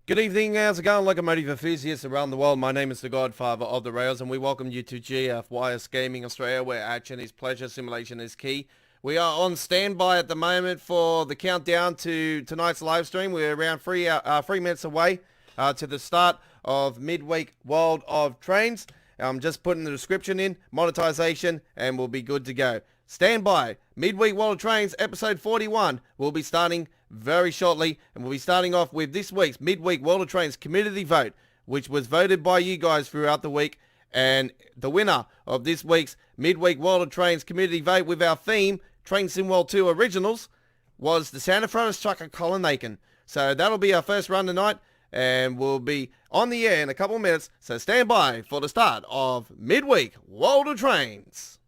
Good evening, how's it going, locomotive enthusiasts around the world? My name is the Godfather of the Rails and we welcome you to GFYS Gaming Australia, where action is pleasure, simulation is key. We are on standby at the moment for the countdown to tonight's live stream. We're around 3 minutes away to the start of midweek World of Trains. I'm just putting the description in, monetization, and we'll be good to go. Stand by. Midweek World of Trains episode 41 will be starting very shortly, and we'll be starting off with this week's Midweek World of Trains community vote, which was voted by you guys throughout the week. And the winner of this week's Midweek World of Trains community vote with our theme, Train Sim World 2 Originals, was the Santa Frontis trucker Colin Aiken. So that'll be our first run tonight, and we'll be on the air in a couple of minutes, so stand by for the start of Midweek World of Trains.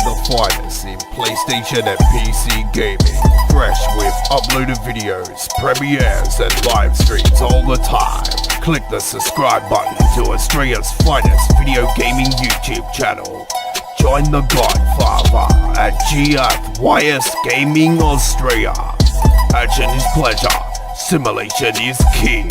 The finest in PlayStation and PC gaming. Fresh with uploaded videos, premieres and live streams all the time. Click the subscribe button to Australia's finest video gaming YouTube channel. Join the Godfather at GFYS Gaming Australia. Action is pleasure, simulation is key.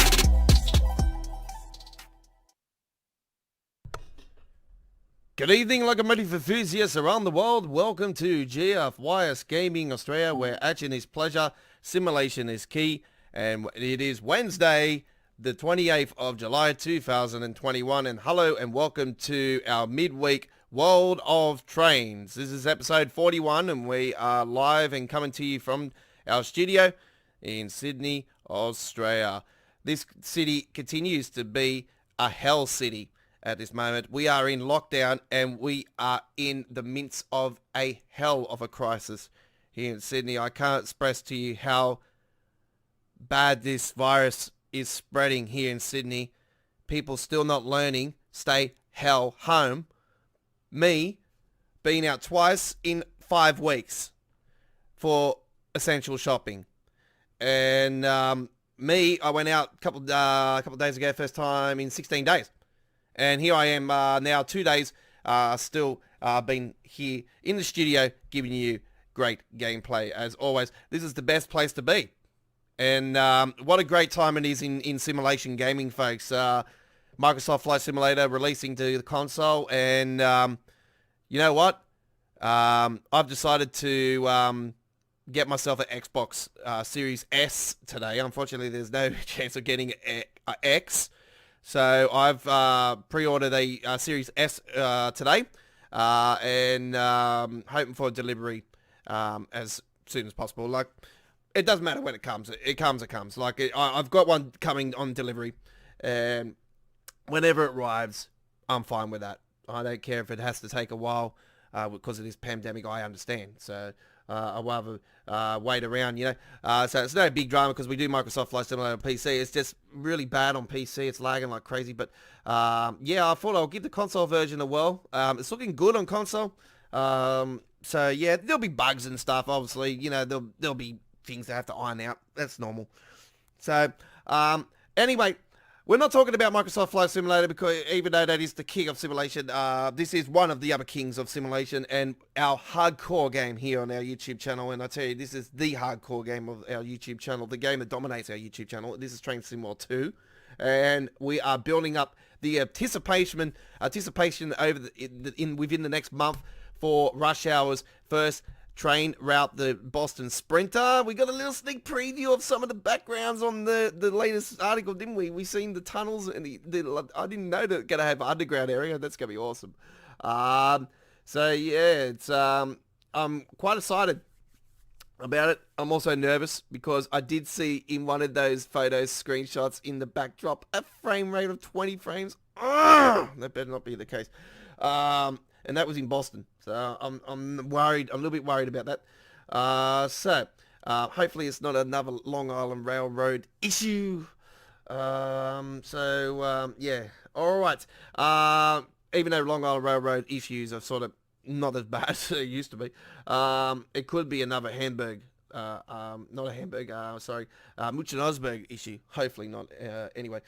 Good evening, locomotive enthusiasts around the world. Welcome to GFYS Gaming Australia, where action is pleasure, simulation is key, and it is Wednesday, the 28th of July 2021. And hello and welcome to our midweek World of Trains. This is episode 41, and we are live and coming to you from our studio in Sydney, Australia. This city continues to be a hell city. At this moment, we are in lockdown and we are in the midst of a hell of a crisis here in Sydney. I can't express to you how bad this virus is spreading here in Sydney. People still not learning. Stay hell home. Me being out twice in 5 weeks for essential shopping. And I went out a couple of days ago, first time in 16 days. And here I am now 2 days, still been here in the studio giving you great gameplay as always. This is the best place to be. And what a great time it is in simulation gaming, folks. Microsoft Flight Simulator releasing to the console. And you know what? I've decided to get myself an Xbox Series S today. Unfortunately, there's no chance of getting an X. So I've pre-ordered a Series S today and hoping for delivery as soon as possible. Like, it doesn't matter when it comes. It comes. Like, I've got one coming on delivery, and whenever it arrives, I'm fine with that. I don't care if it has to take a while because of this pandemic. I understand. So I'd rather wait around, you know. So it's no big drama because we do Microsoft Flight Simulator on PC. It's just really bad on PC. It's lagging like crazy. But yeah, I thought I'll give the console version a whirl. It's looking good on console. So yeah, there'll be bugs and stuff. Obviously, you know, there'll be things that have to iron out. That's normal. So anyway, we're not talking about Microsoft Flight Simulator because even though that is the king of simulation, this is one of the other kings of simulation and our hardcore game here on our YouTube channel. And I tell you, this is the hardcore game of our YouTube channel, the game that dominates our YouTube channel. This is Train Sim World 2. And we are building up the anticipation over within the next month for Rush Hour's first train route, the Boston Sprinter. We got a little sneak preview of some of the backgrounds on the latest article, didn't we? We seen the tunnels and I didn't know that gonna have an underground area. That's gonna be awesome. So yeah, it's I'm quite excited about it. I'm also nervous because I did see in one of those photos, screenshots in the backdrop, a frame rate of 20 frames. That better not be the case. And that was in Boston. So I'm worried. I'm a little bit worried about that. So hopefully it's not another Long Island Railroad issue. Yeah. All right. Even though Long Island Railroad issues are sort of not as bad as they used to be, it could be another Hamburg. Not a Hamburg. München Osberg issue. Hopefully not. Anyway.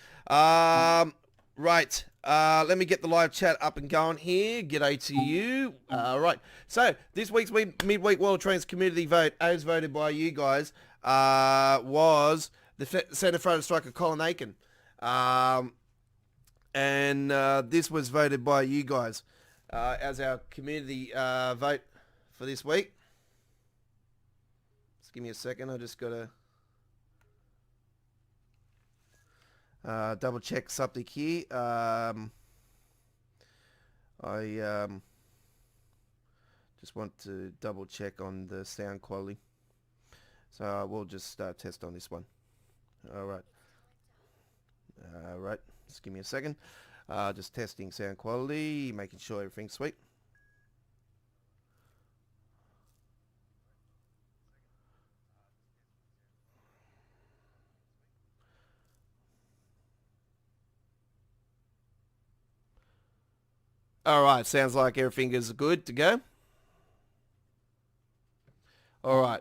Right, let me get the live chat up and going here. G'day to you. Right, so this week's midweek World Trains community vote, as voted by you guys, was the centre front striker Colin Aiken. And this was voted by you guys as our community vote for this week. Just give me a second, I just got to double check something here. I just want to double check on the sound quality. So we'll just test on this one. Alright. Alright, just give me a second. Just testing sound quality, making sure everything's sweet. Alright, sounds like everything is good to go. Alright.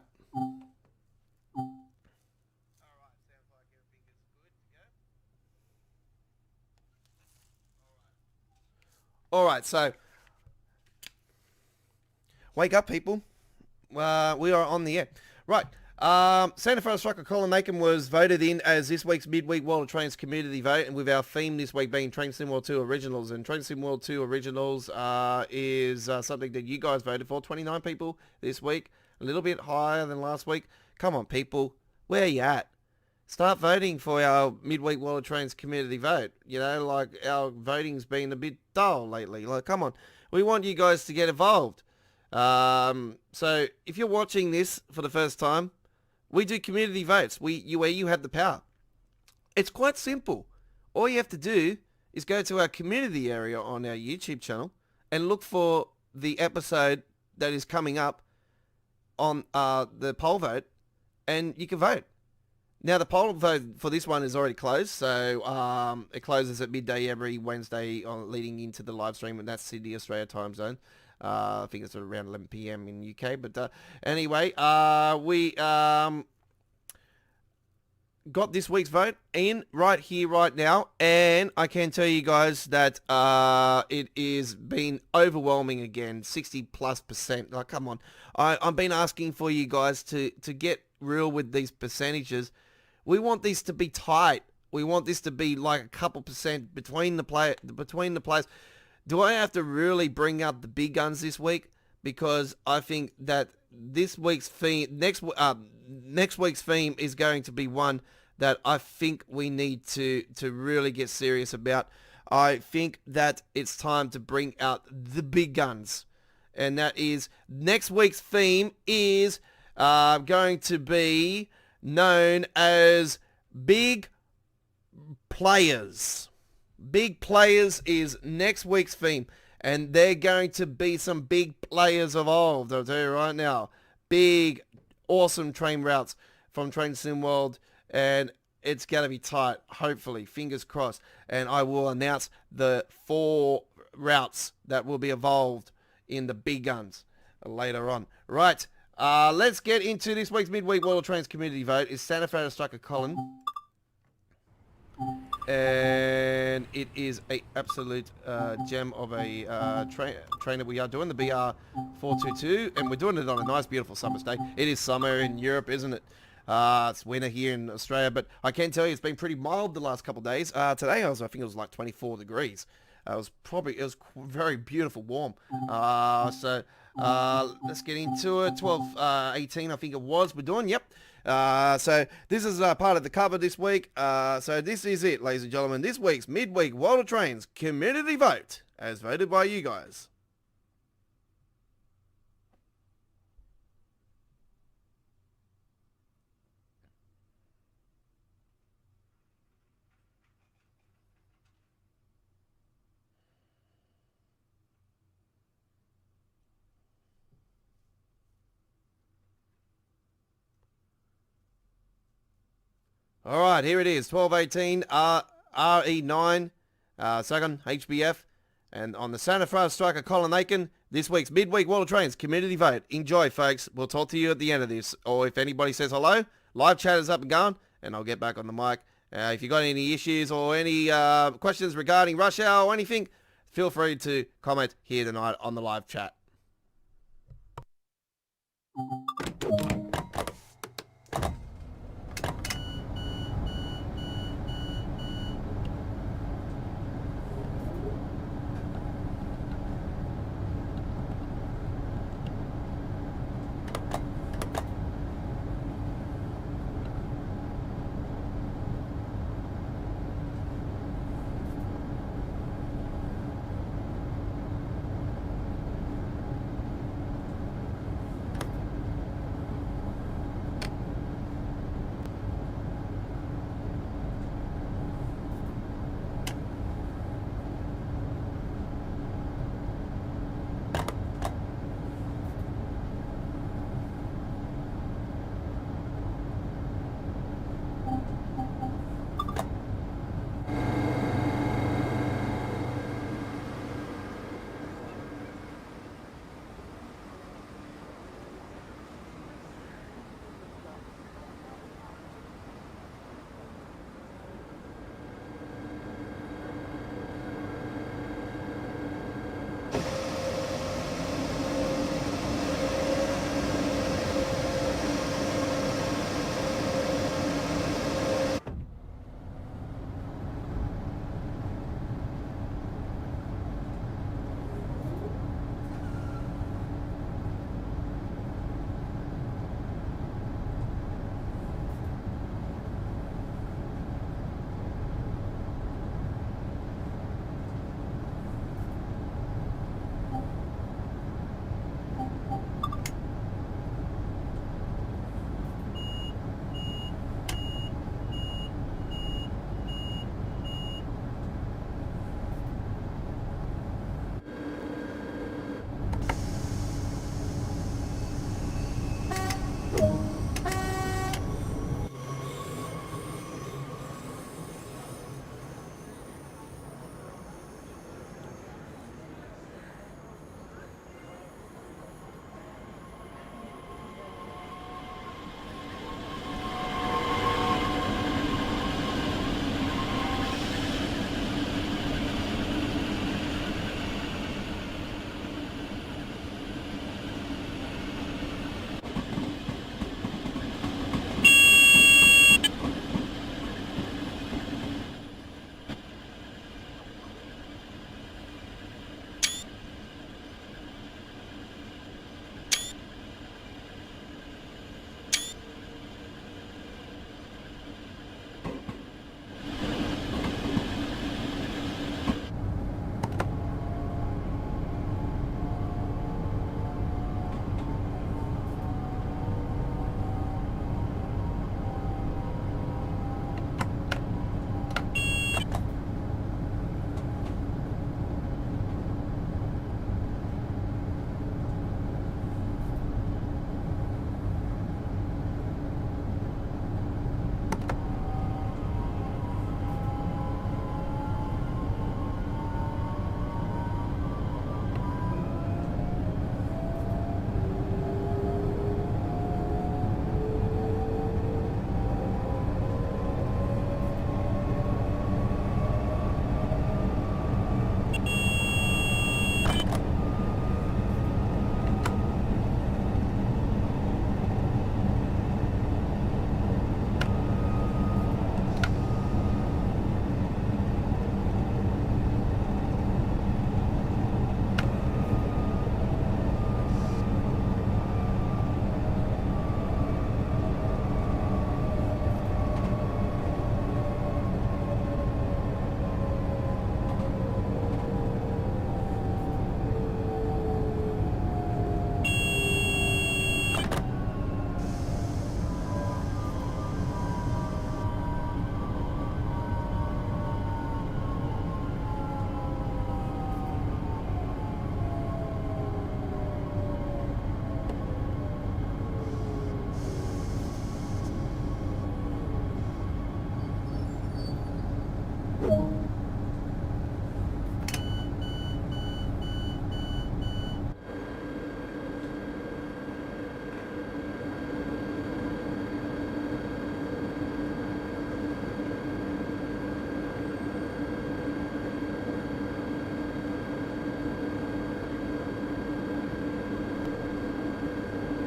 Alright, so wake up, people. We are on the air. Right. Santa Fe Striker Colin Aiken was voted in as this week's midweek World of Trains community vote, and with our theme this week being Train Sim World 2 Originals. And Train Sim World 2 Originals is something that you guys voted for. 29 people this week, a little bit higher than last week. Come on, people, where are you at? Start voting for our midweek World of Trains community vote. You know, like, our voting's been a bit dull lately. Like, come on, we want you guys to get involved. So if you're watching this for the first time, we do community votes where you have the power. It's quite simple. All you have to do is go to our community area on our YouTube channel and look for the episode that is coming up on the poll vote, and you can vote. Now, the poll vote for this one is already closed, so it closes at midday every Wednesday leading into the live stream, and that's Sydney, Australia time zone. I think it's around 11 p.m. in UK. But anyway, we got this week's vote in right here, right now. And I can tell you guys that it is been overwhelming again, 60+%. Like, come on. I've been asking for you guys to get real with these percentages. We want this to be tight. We want this to be like a couple percent between the players. Do I have to really bring up the big guns this week? Because I think that this week's theme, next week's theme is going to be one that I think we need to really get serious about. I think that it's time to bring out the big guns. And that is, next week's theme is going to be known as Big Players. Big Players is next week's theme, and they're going to be some big players involved, I'll tell you right now. Big, awesome train routes from Train Sim World, and it's going to be tight, hopefully, fingers crossed. And I will announce the 4 routes that will be involved in the big guns later on. Right, let's get into this week's midweek World of Trains community vote. Is Santa Fe Striker Colin. And it is a absolute gem of a train that we are doing, the BR422, and we're doing it on a nice, beautiful summer's day. It is summer in Europe, isn't it? It's winter here in Australia, but I can tell you it's been pretty mild the last couple of days. Today I think it was like 24 degrees. It was very beautiful, warm. So let's get into it. 12:18, I think it was. We're doing, yep. So this is part of the cover this week. So this is it, ladies and gentlemen. This week's midweek World of Trains community vote, as voted by you guys. All right, here it is, 12:18, RE9, second, HBF, and on the Santa Fe Striker Colin Aiken, this week's midweek World of Trains community vote. Enjoy, folks. We'll talk to you at the end of this, or if anybody says hello, live chat is up and going, and I'll get back on the mic. If you got any issues or any questions regarding rush hour or anything, feel free to comment here tonight on the live chat.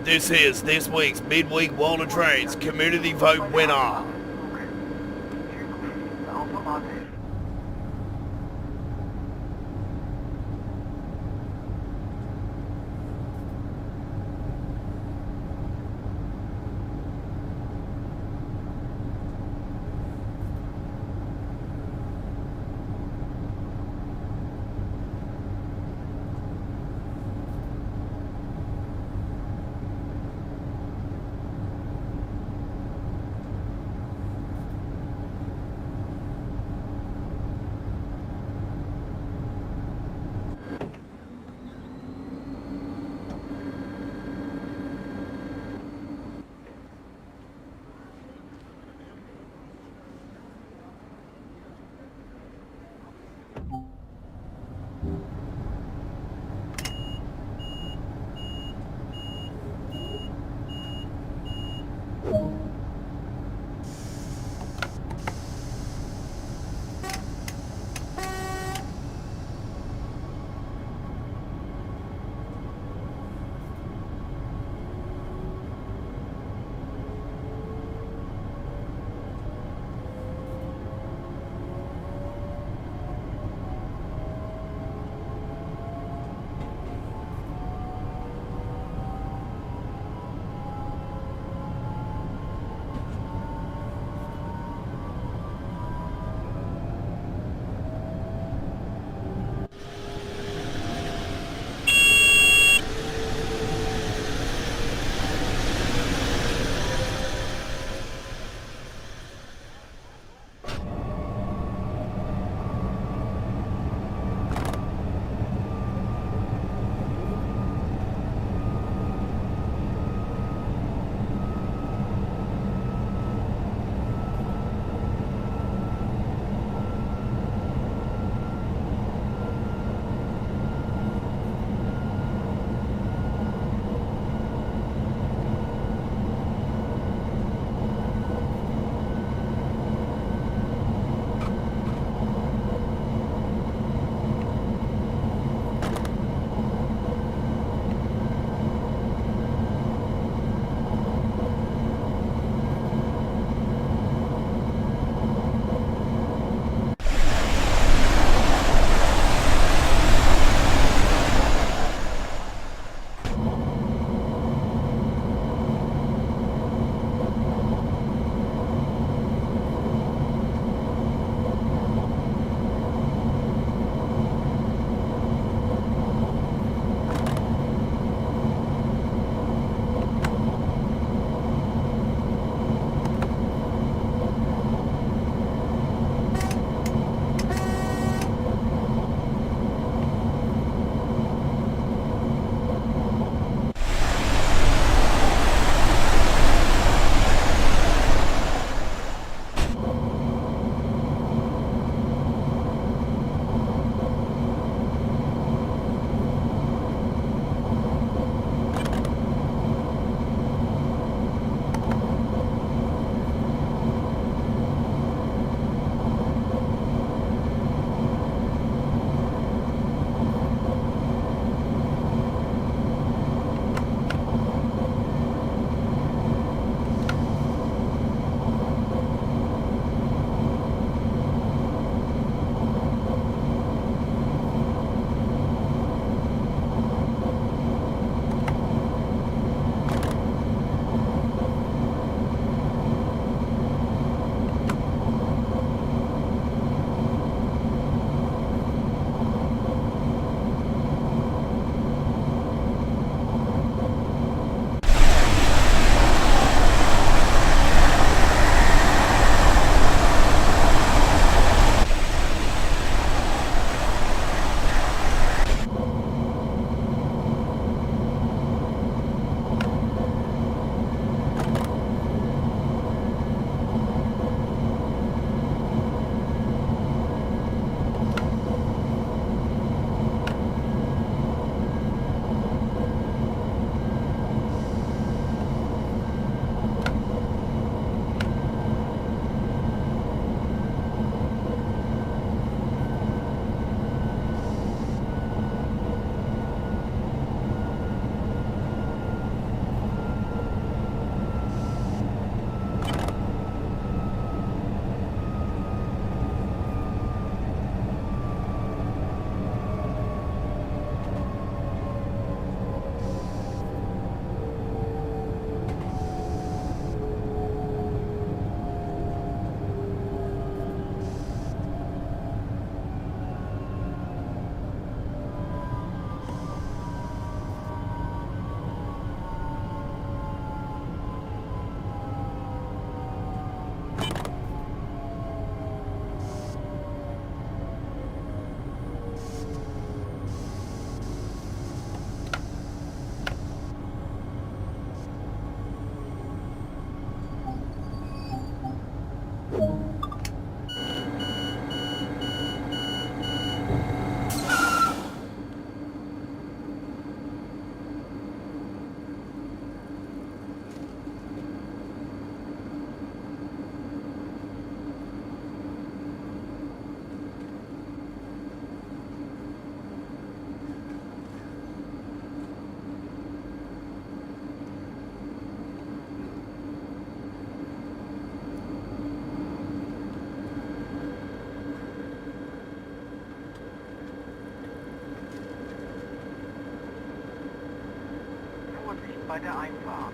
this is this week's midweek World of Trades community vote winner. bei der Einfahrt.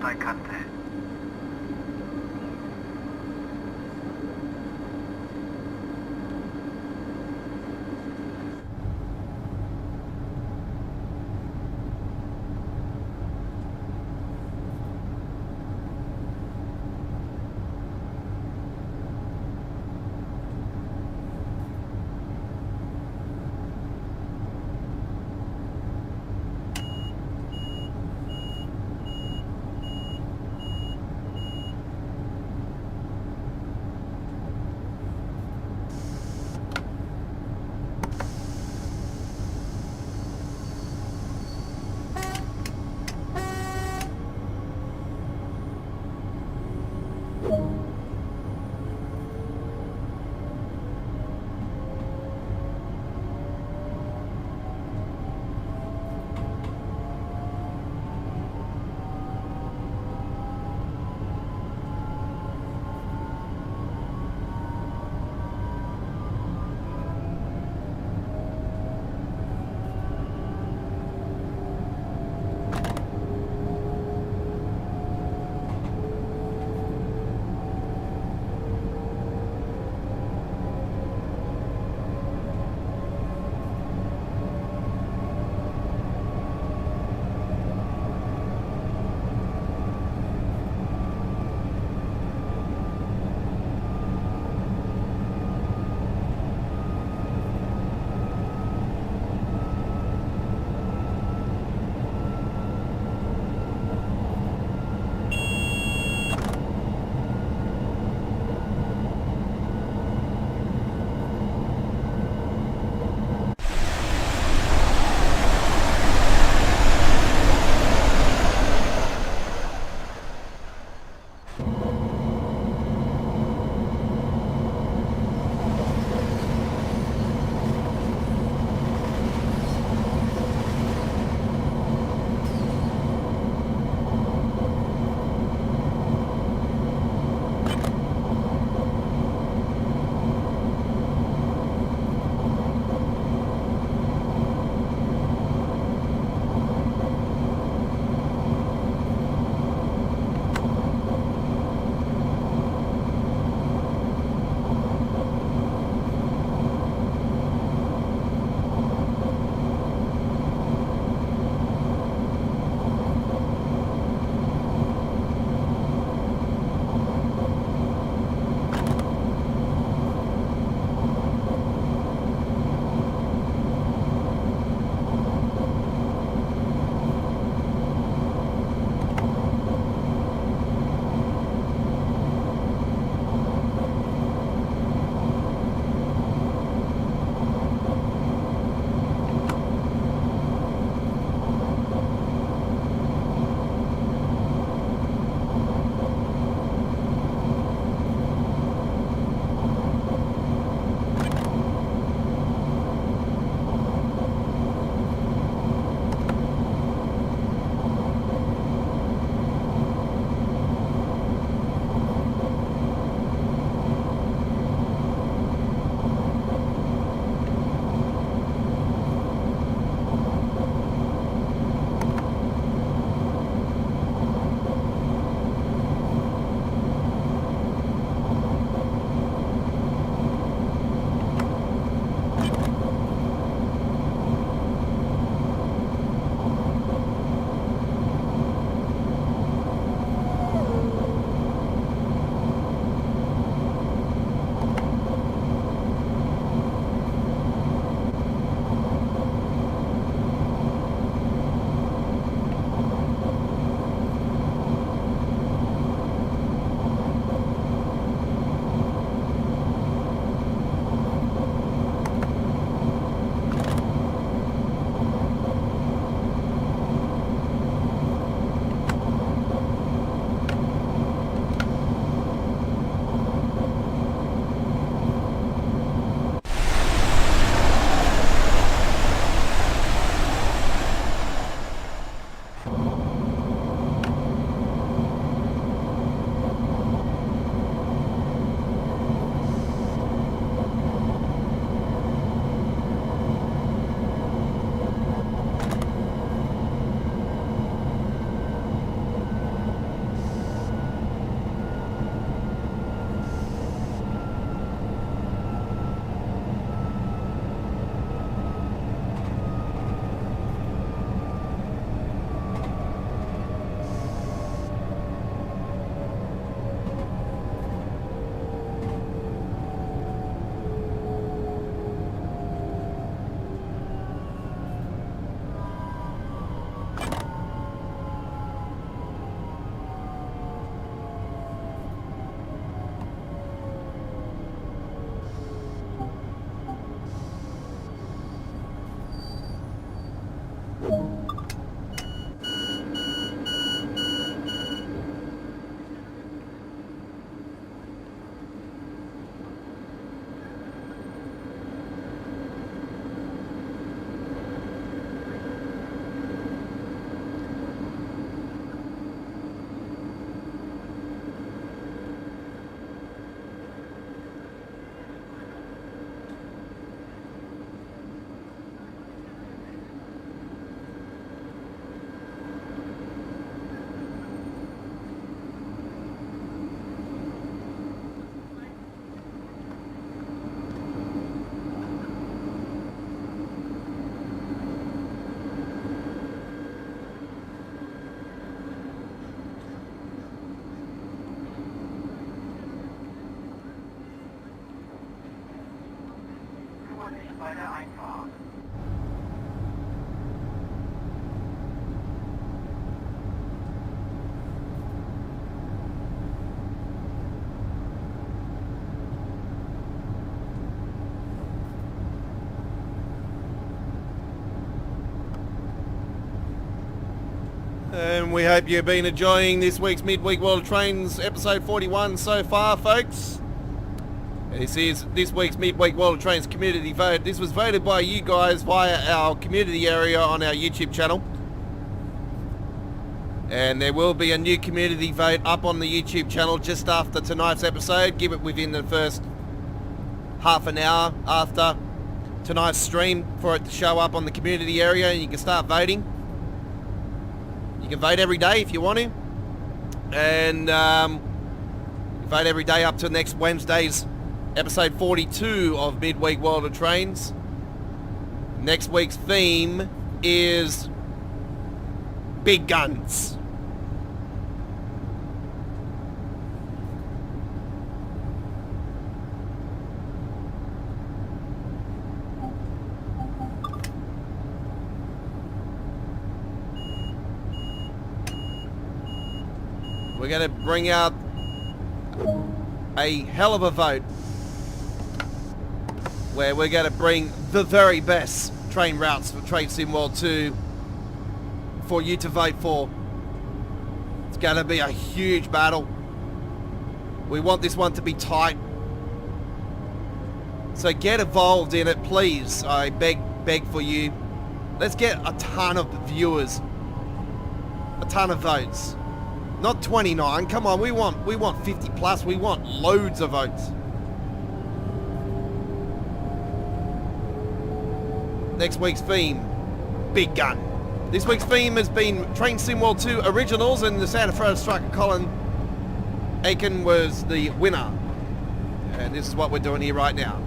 伝え鑑定。Vorsicht bei der Einfahrt. And we hope you've been enjoying this week's Midweek World of Trains episode 41 so far, folks. This is this week's Midweek World of Trains community vote. This was voted by you guys via our community area on our YouTube channel. And there will be a new community vote up on the YouTube channel just after tonight's episode. Give it within the first half an hour after tonight's stream for it to show up on the community area, and you can start voting. You can vote every day if you want to. And you vote every day up to next Wednesday's episode 42 of Midweek World of Trains. Next week's theme is big guns. We're going to bring out a hell of a vote where we're going to bring the very best train routes for Train Sim World 2 for you to vote for. It's going to be a huge battle. We want this one to be tight. So get involved in it, please. I beg for you. Let's get a ton of viewers. A ton of votes. Not 29. Come on, we want 50 plus. We want loads of votes. Next week's theme, big gun. This week's theme has been Train Sim World 2 Originals, and the Santa Fe striker Colin Aiken was the winner. And this is what we're doing here right now.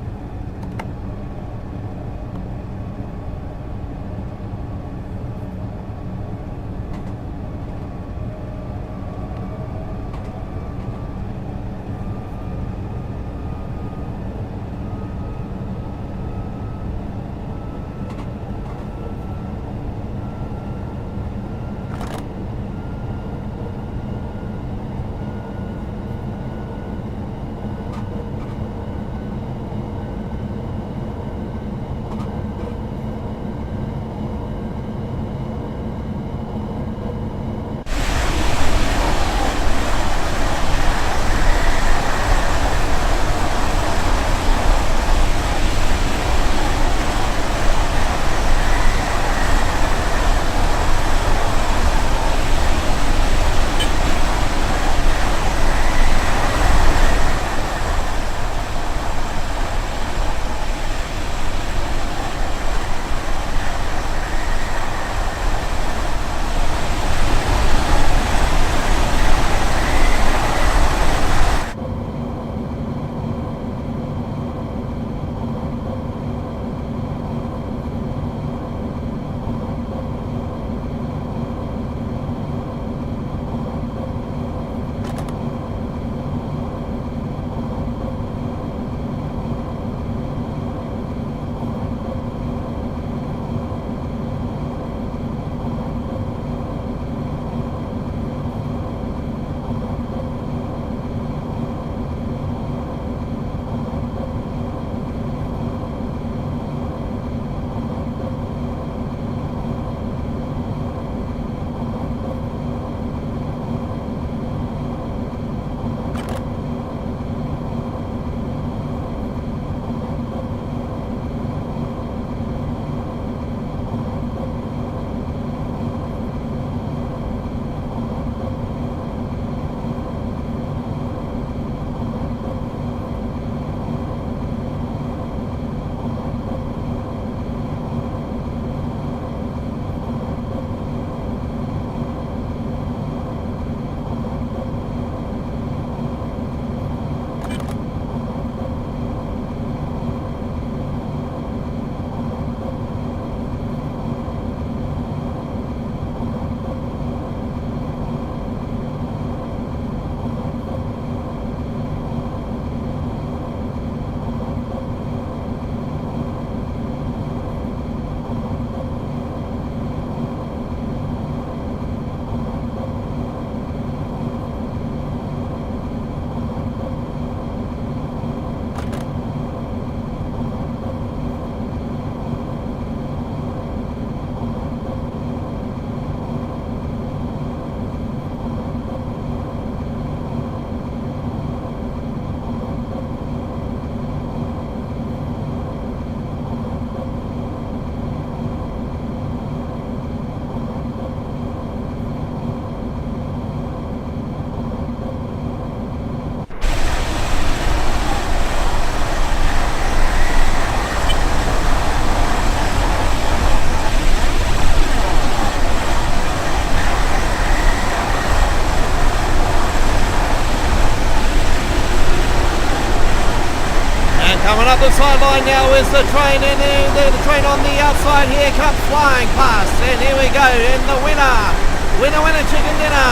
the sideline now is the train, and the train on the outside here comes flying past, and here we go, and the winner chicken dinner.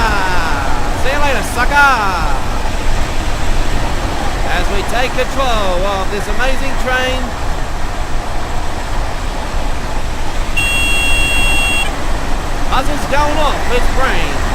See you later, sucker. As we take control of this amazing train. Buzzer's going off its brain.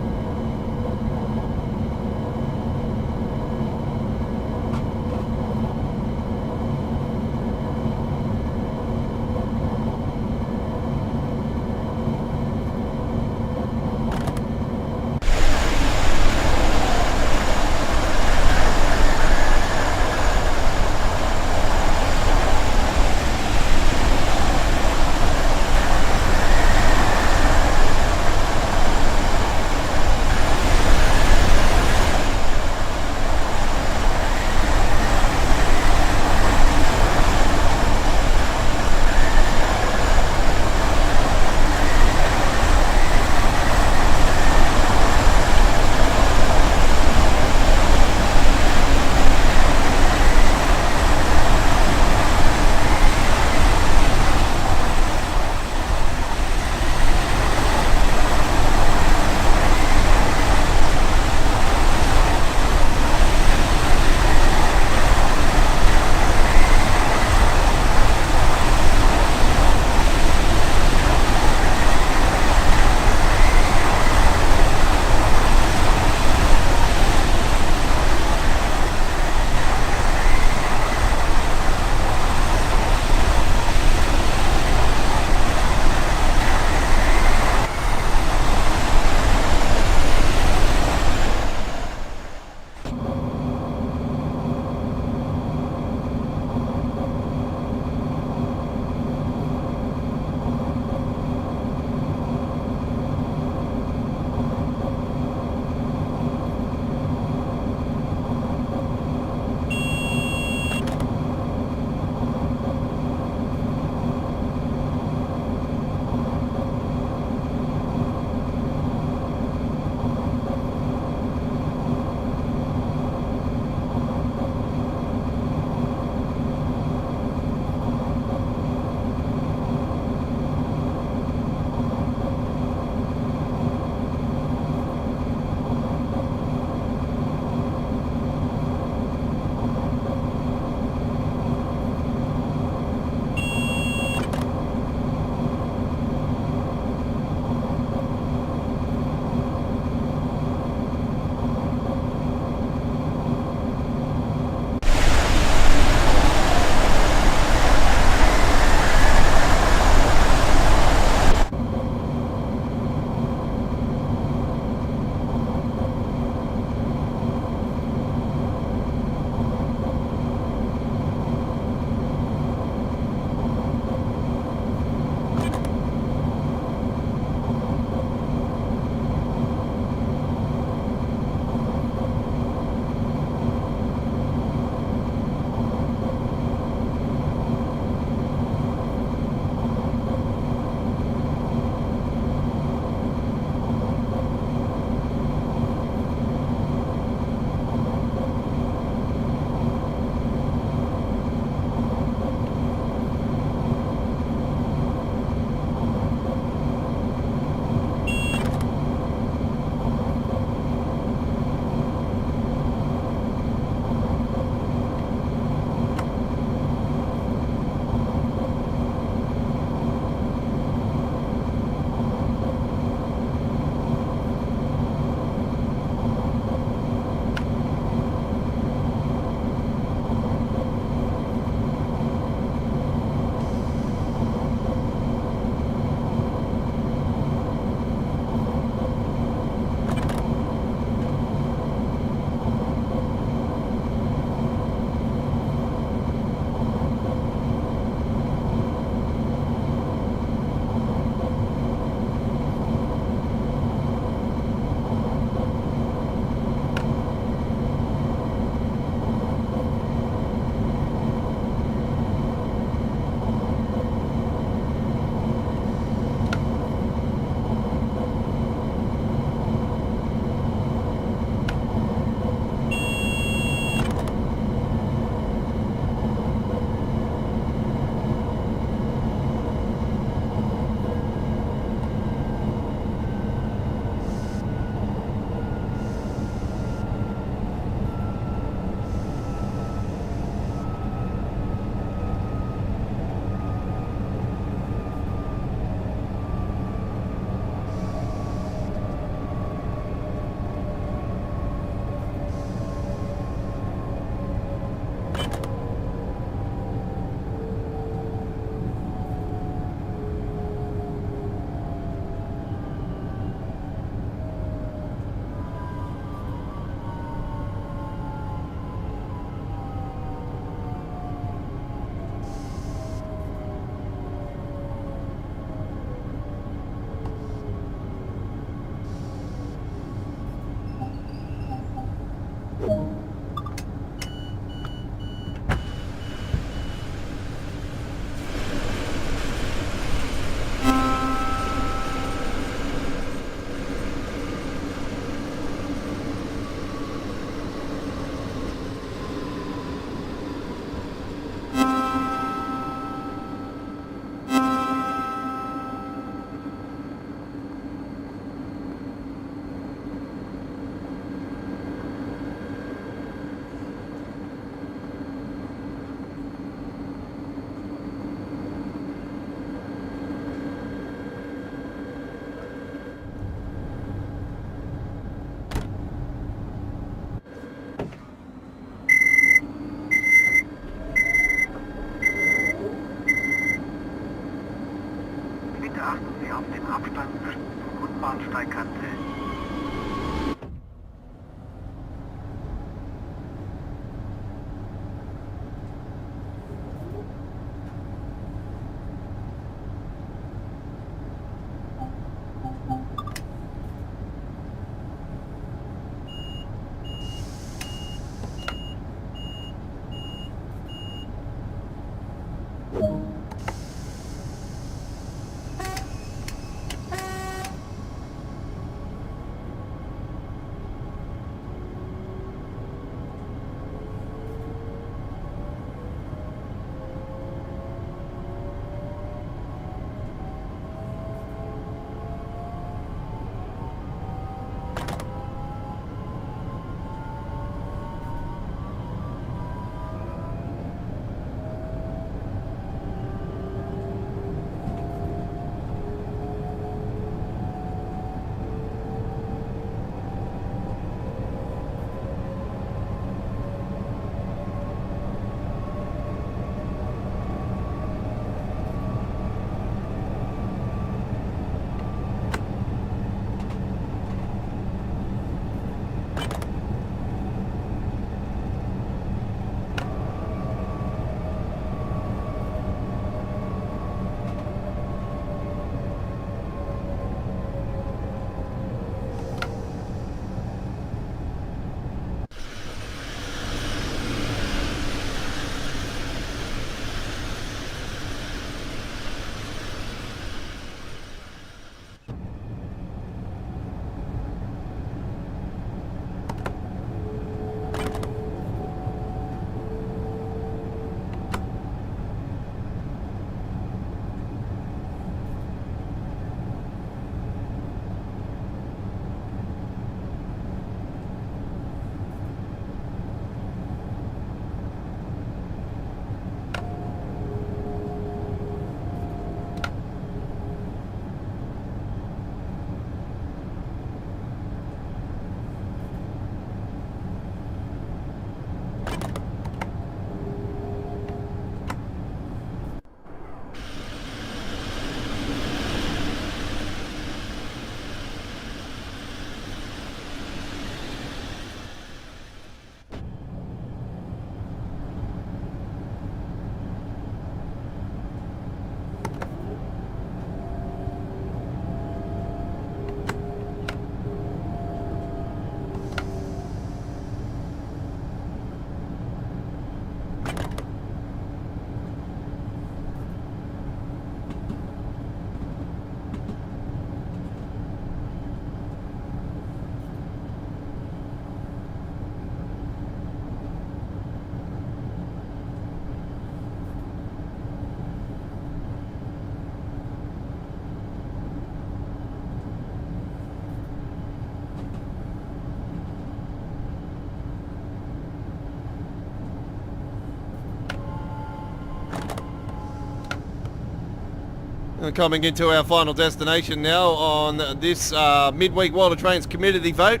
Coming into our final destination now on this midweek World of Trains community vote.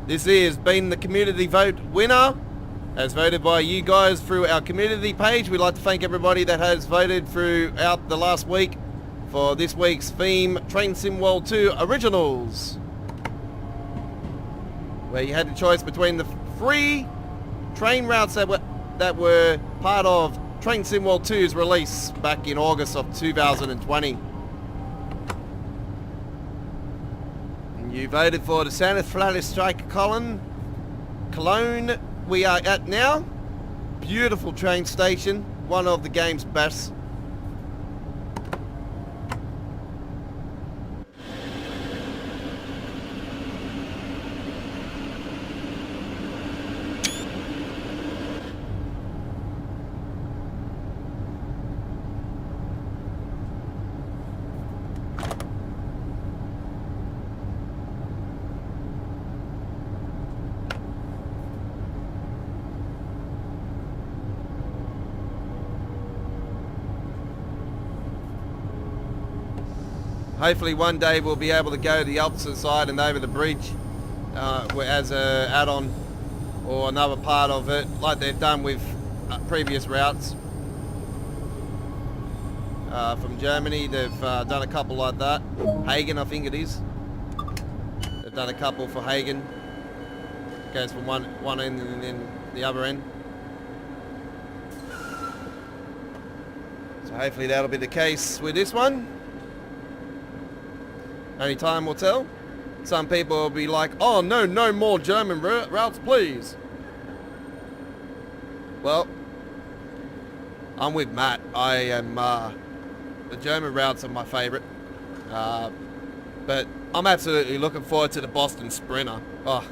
This has been the community vote winner, as voted by you guys through our community page. We'd like to thank everybody that has voted throughout the last week for this week's theme, Train Sim World 2 Originals, where you had the choice between the 3 train routes that were part of Train Sim World 2's release back in August of 2020. And you voted for the Santa Flatus Strike Cologne. We are at now. Beautiful train station, one of the game's best. Hopefully one day we'll be able to go to the opposite side and over the bridge as a add-on or another part of it, like they've done with previous routes. From Germany, they've done a couple like that. Hagen, I think it is. They've done a couple for Hagen. Goes from one end and then the other end. So hopefully that'll be the case with this one. Only time will tell. Some people will be like, oh no more German routes, please. Well, I'm with Matt. I am, the German routes are my favourite. But I'm absolutely looking forward to the Boston Sprinter. Oh,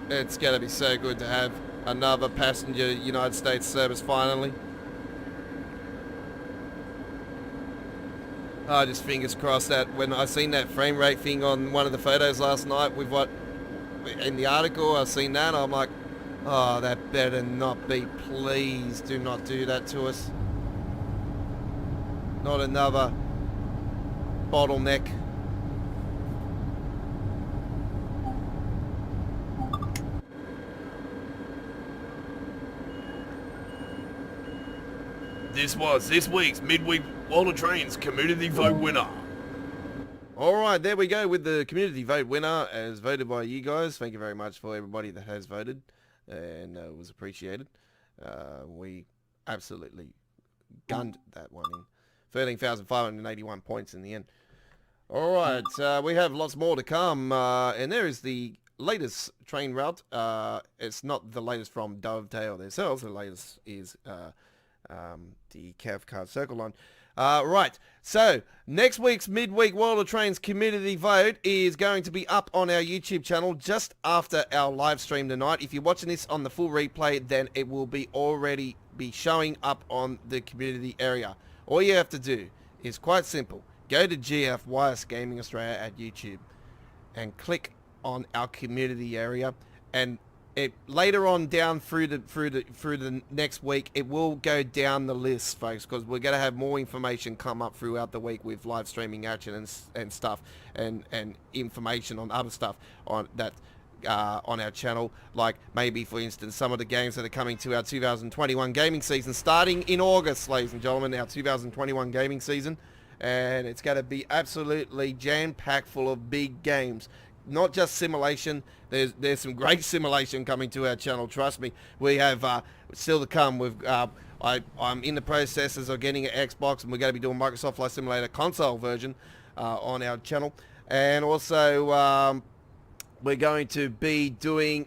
it's going to be so good to have another passenger United States service finally. Just fingers crossed that when I seen that frame rate thing on one of the photos last night with what in the article, I seen that, I'm like, oh, that better not be. Please do not do that to us. Not another bottleneck. This was this week's midweek World of Trains community vote winner. Alright, there we go with the community vote winner as voted by you guys. Thank you very much for everybody that has voted, and it was appreciated. We absolutely gunned that one in. 13,581 points in the end. Alright, we have lots more to come, and there is the latest train route. It's not the latest from Dovetail themselves. The latest is the Cathcart Circle line. Right, so next week's midweek World of Trains community vote is going to be up on our YouTube channel just after our live stream tonight. If you're watching this on the full replay, then it will be already be showing up on the community area. All you have to do is quite simple. Go to GF Wireless Gaming Australia at YouTube and click on our community area, and it later on down through the next week, it will go down the list, folks, because we're going to have more information come up throughout the week with live streaming action and stuff, and information on other stuff on that on our channel, like maybe, for instance, some of the games that are coming to our 2021 gaming season starting in August, ladies and gentlemen, our 2021 gaming season, and it's going to be absolutely jam-packed full of big games. Not just simulation. There's some great simulation coming to our channel. Trust me. We have still to come. I'm in the processes of getting an Xbox, and we're going to be doing Microsoft Flight Simulator console version on our channel, and also we're going to be doing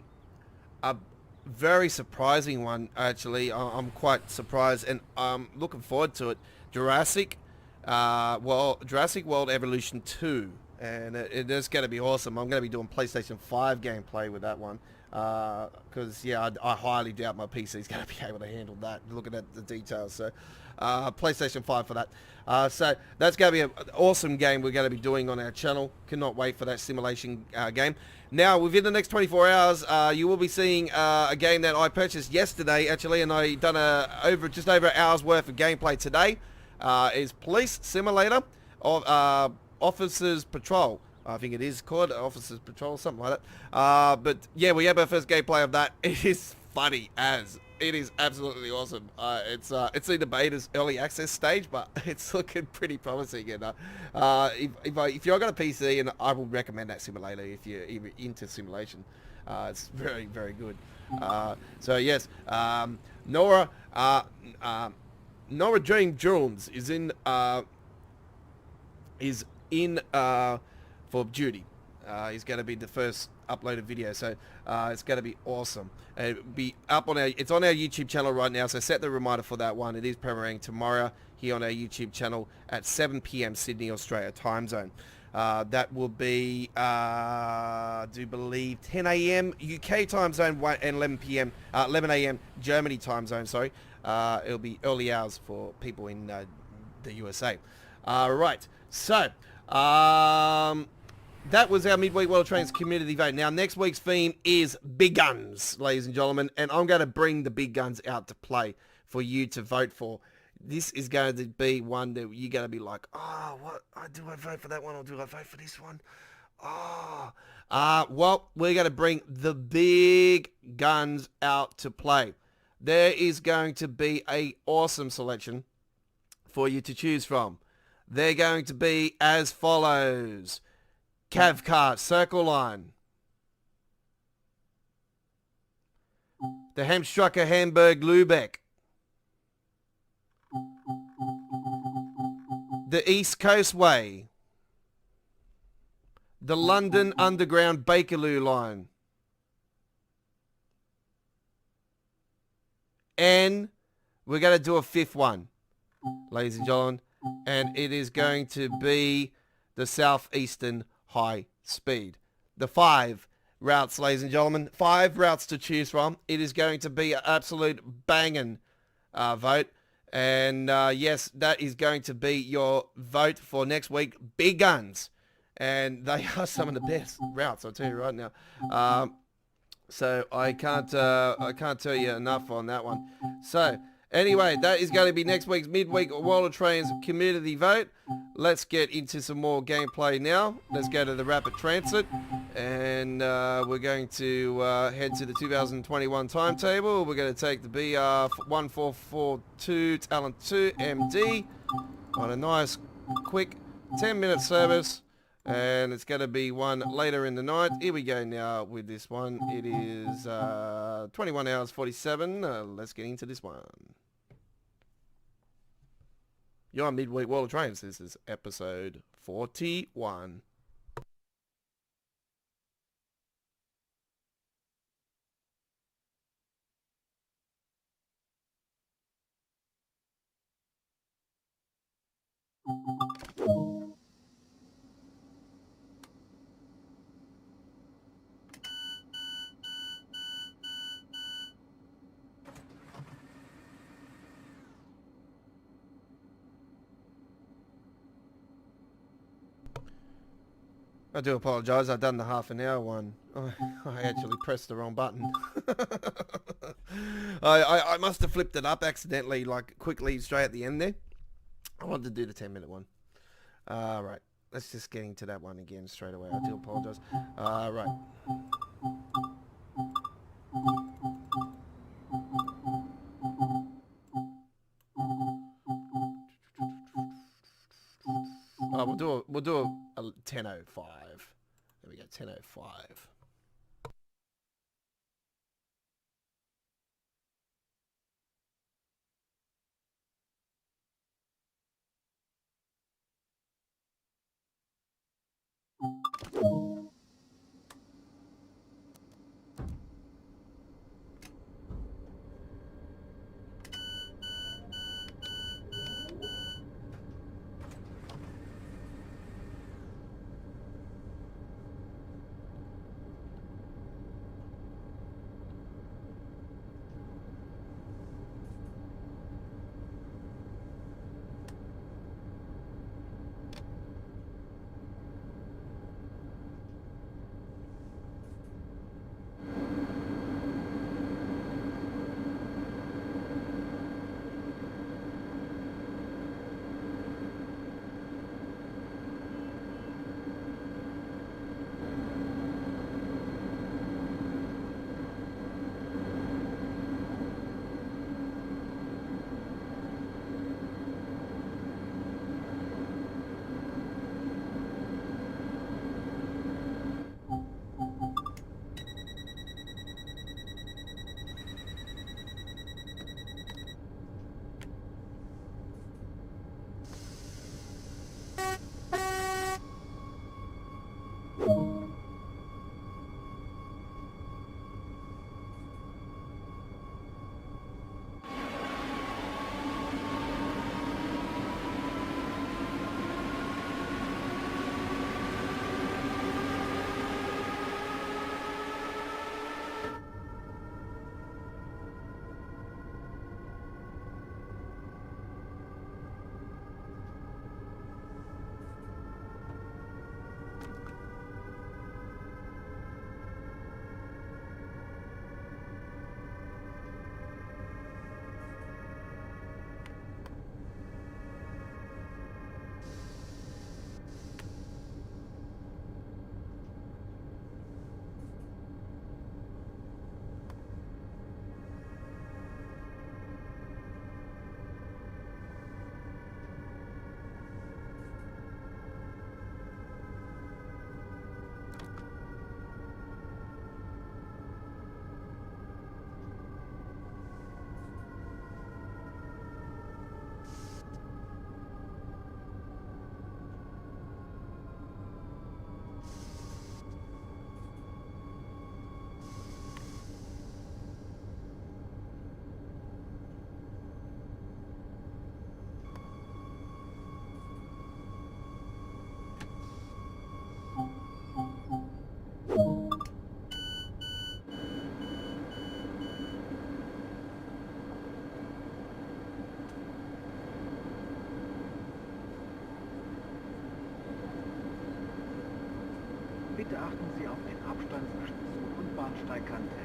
a very surprising one. Actually, I'm quite surprised, and I'm looking forward to it. Jurassic World Evolution 2. And it is going to be awesome. I'm going to be doing PlayStation 5 gameplay with that one. Because, yeah, I highly doubt my PC is going to be able to handle that, looking at the details. So, PlayStation 5 for that. So, that's going to be an awesome game we're going to be doing on our channel. Cannot wait for that simulation game. Now, within the next 24 hours, you will be seeing a game that I purchased yesterday, actually, and I done just over an hour's worth of gameplay today. Is Police Simulator. Officers Patrol. I think it is called Officers Patrol, something like that. But yeah, we have our first gameplay of that. It is funny as. It is absolutely awesome. It's in the beta's early access stage, but it's looking pretty promising. And if you're got a PC, and I will recommend that simulator if you're even into simulation. It's very, very good. So yes, Nora Dream Jones is in for duty. He's going to be the first uploaded video, so it's going to be awesome. It'll be up on it's on our YouTube channel right now, so set the reminder for that one. It is premiering tomorrow here on our YouTube channel at 7 p.m. Sydney, Australia time zone. That will be, I do believe, 10 a.m. UK time zone and 11 a.m. Germany time zone, sorry. It'll be early hours for people in the USA. Right, so that was our midweek World of Trains community vote. Now, next week's theme is big guns, ladies and gentlemen, and I'm going to bring the big guns out to play for you to vote for. This is going to be one that you're going to be like, oh, what? Do I vote for that one or do I vote for this one? Oh, well, we're going to bring the big guns out to play. There is going to be a awesome selection for you to choose from. They're going to be as follows. Cavcart Circle Line, the Hemstrucker Hamburg Lübeck, the East Coast Way, the London Underground Bakerloo Line, and we're going to do a fifth one, ladies and gentlemen, and it is going to be the Southeastern High Speed. The 5 routes, ladies and gentlemen, 5 routes to choose from. It is going to be an absolute banging vote. And yes, that is going to be your vote for next week. Big guns. And they are some of the best routes, I'll tell you right now. So I can't tell you enough on that one. So anyway, that is going to be next week's midweek World of Trains community vote. Let's get into some more gameplay now. Let's go to the Rapid Transit, and we're going to head to the 2021 timetable. We're going to take the BR 1442 Talent 2 MD on a nice, quick 10-minute service, and it's going to be one later in the night. Here we go now with this one. It is 21 hours 47. Let's get into this one. You're on Midweek World of Trains. This is episode 41. I do apologise, I've done the half an hour one. I actually pressed the wrong button. I must have flipped it up accidentally, like quickly straight at the end there. I wanted to do the 10-minute one. Right, let's just get into that one again straight away. I do apologise. Right. We'll do a 10:05. There we go, 10:05. Bitte achten Sie auf den Abstand zwischen Zug und Bahnsteigkante.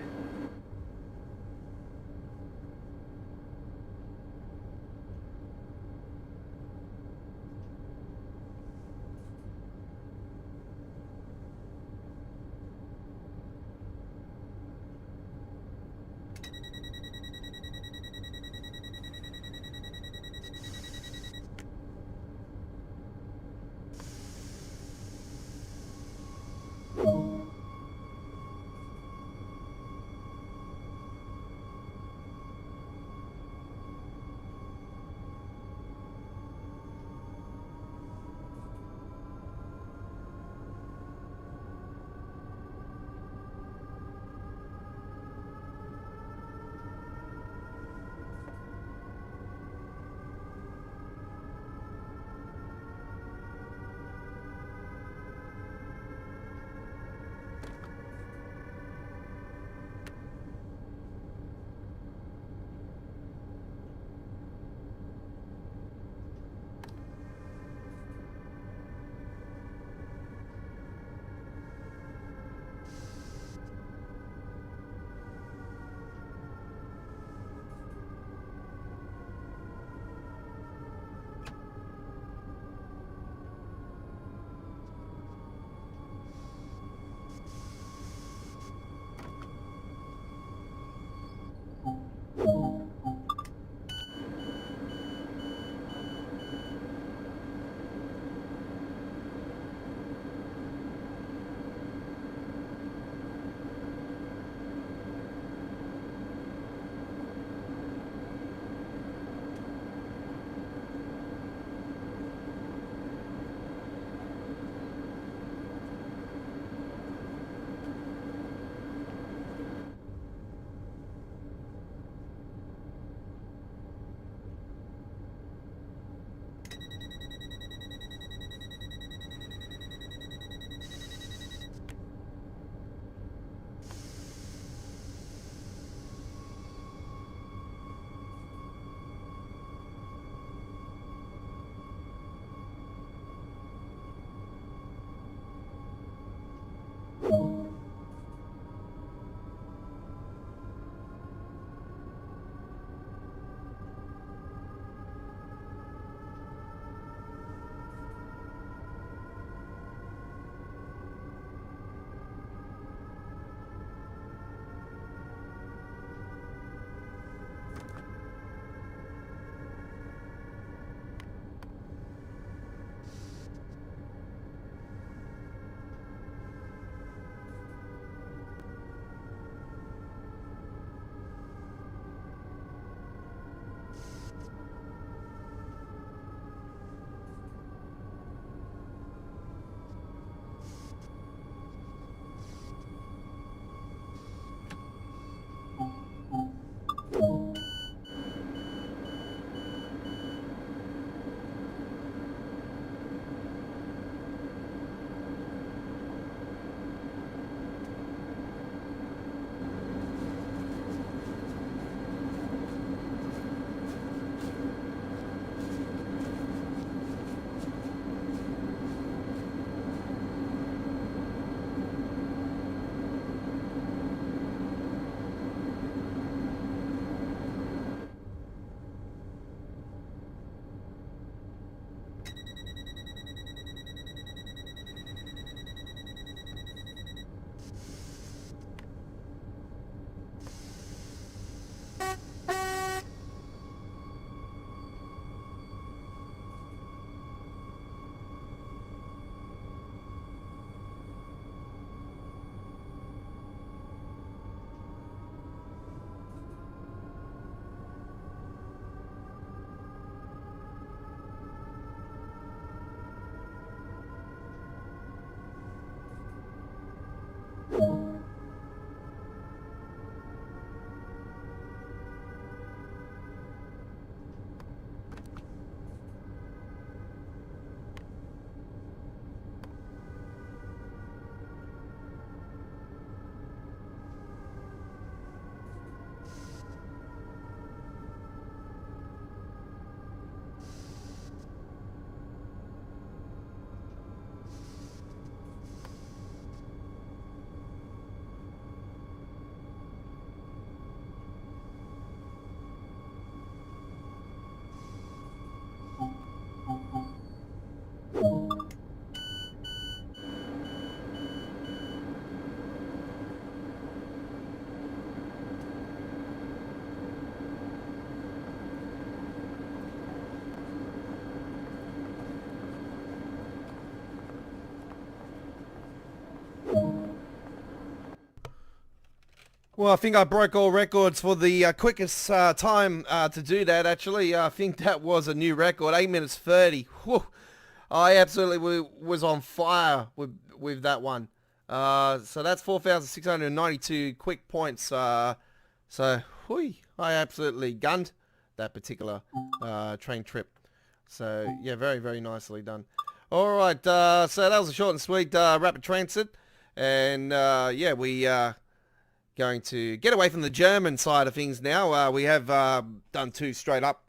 Well, I think I broke all records for the quickest time to do that, actually. I think that was a new record, 8 minutes 30. Whew. I absolutely was on fire with that one. So that's 4,692 quick points. So, whew, I absolutely gunned that particular train trip. So, yeah, very, very nicely done. All right, so that was a short and sweet rapid transit. And, yeah, we going to get away from the German side of things now. We have done two straight up.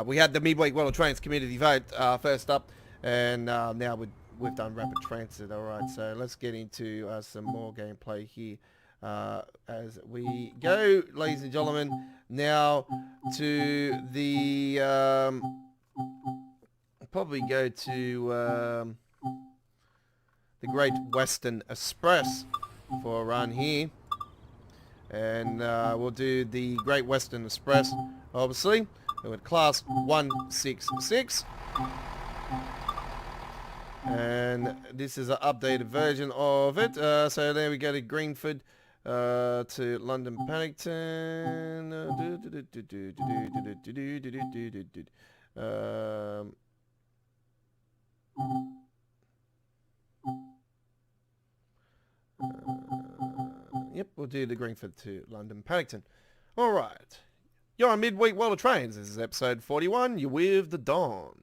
We had the midweek World of Trains community vote first up, and now we've done rapid transit. All right, so let's get into some more gameplay here as we go, ladies and gentlemen. Now to the probably go to the Great Western Express for a run here. And we'll do the Great Western Express, obviously, with class 166. And this is an updated version of it. So there we go to Greenford to London Paddington. Yep, we'll do the Greenford to London Paddington. All right. You're on Midweek World of Trains. This is episode 41. You're with the Dawn.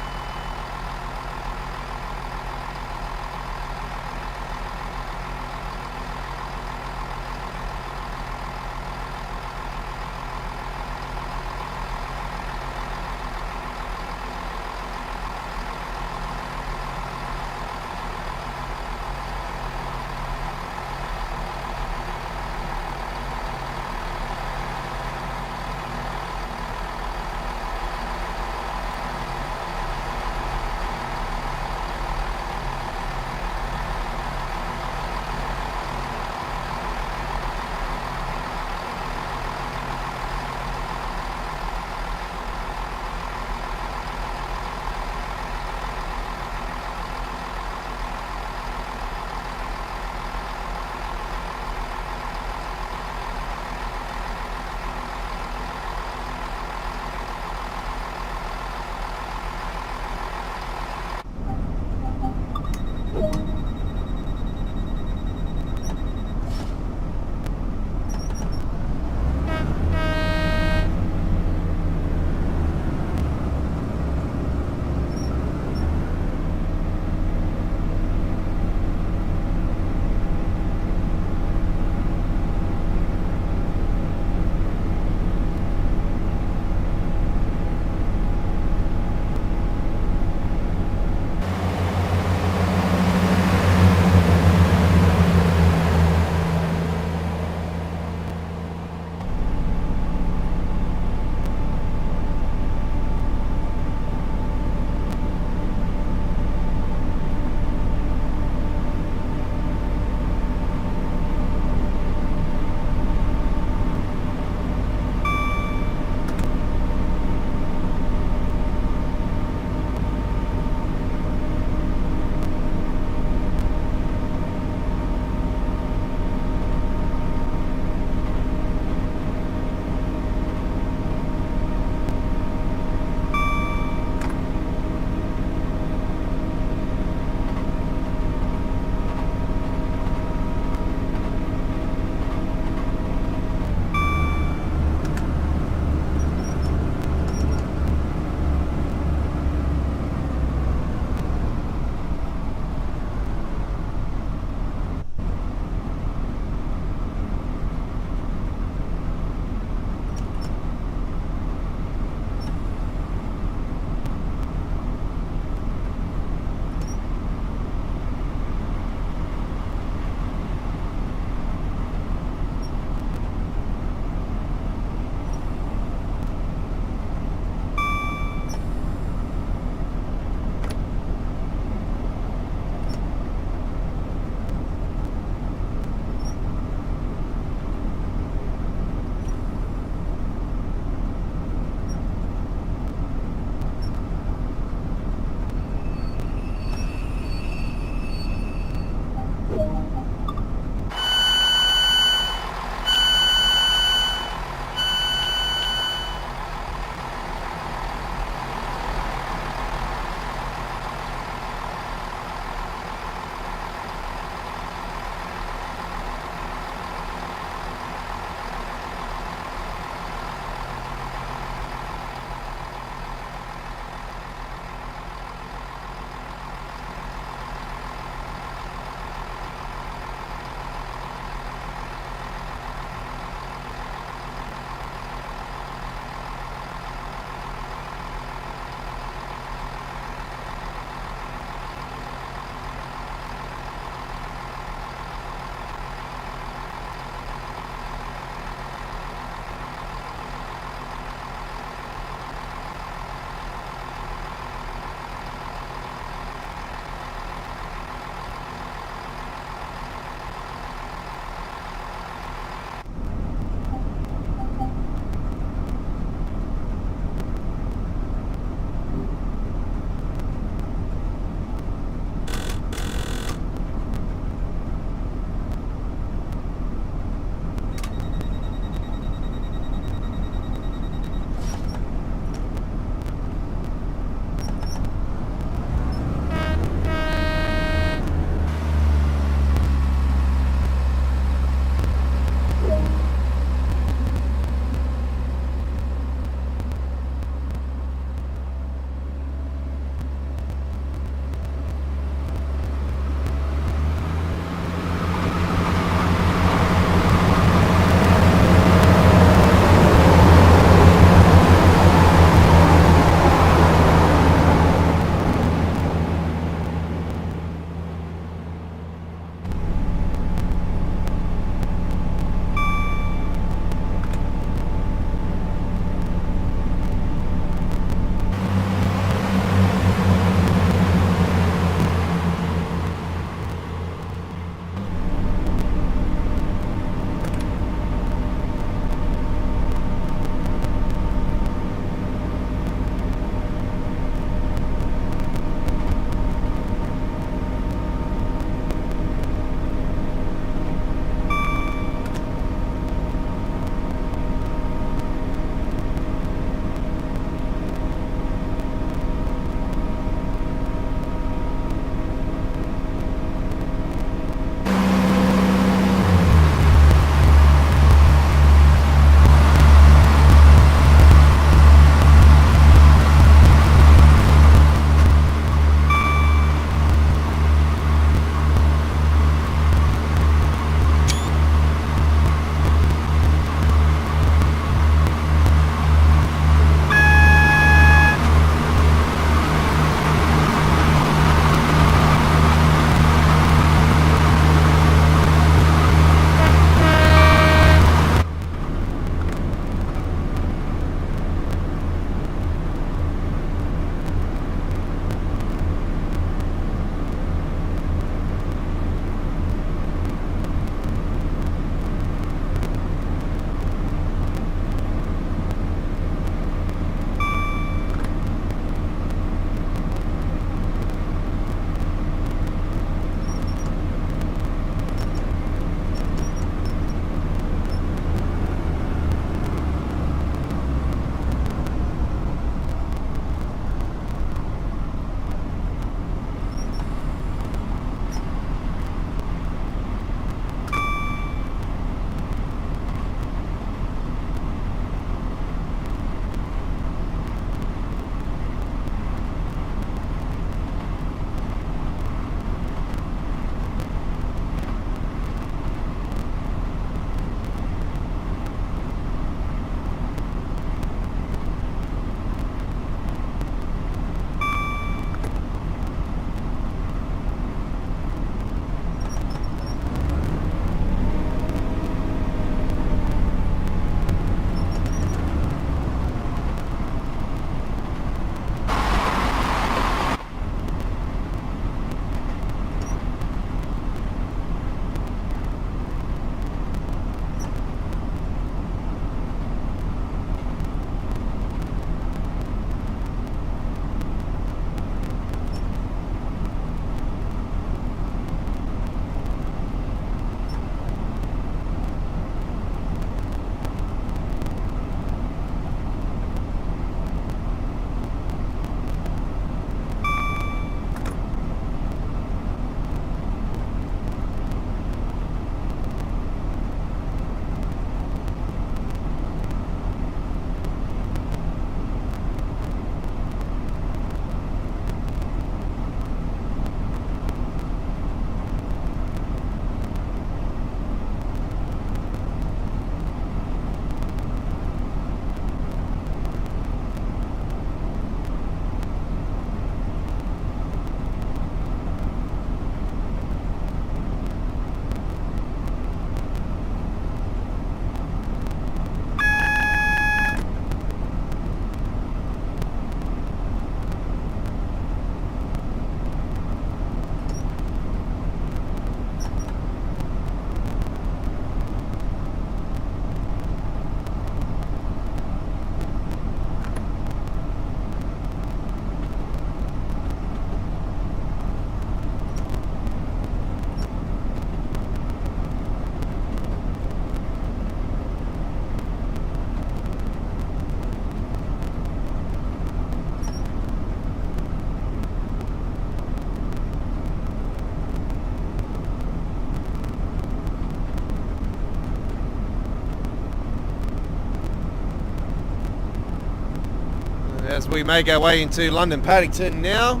we make our way into London Paddington now.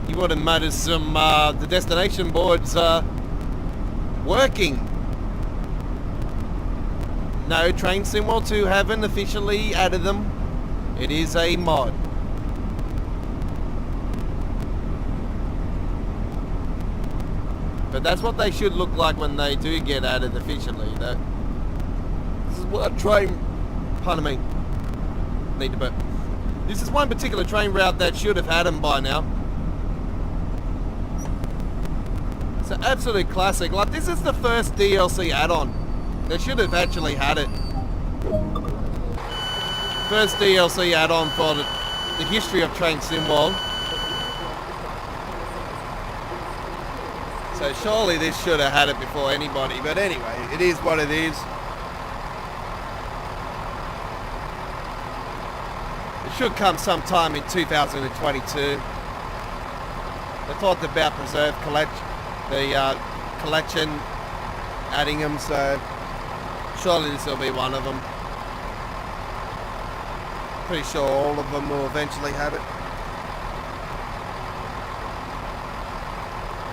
You would have noticed some the destination boards working. No, Train SimWorld 2 haven't officially added them. It is a mod. But that's what they should look like when they do get added officially. This is what train... Pardon me. Need to burp. This is one particular train route that should have had them by now. It's an absolute classic. Like, this is the first DLC add-on. They should have actually had it. First DLC add-on for the history of Train SimWorld. So surely this should have had it before anybody. But anyway, it is what it is. It should come sometime in 2022. They talked about preserve collection, adding them, so surely this will be one of them. Pretty sure all of them will eventually have it.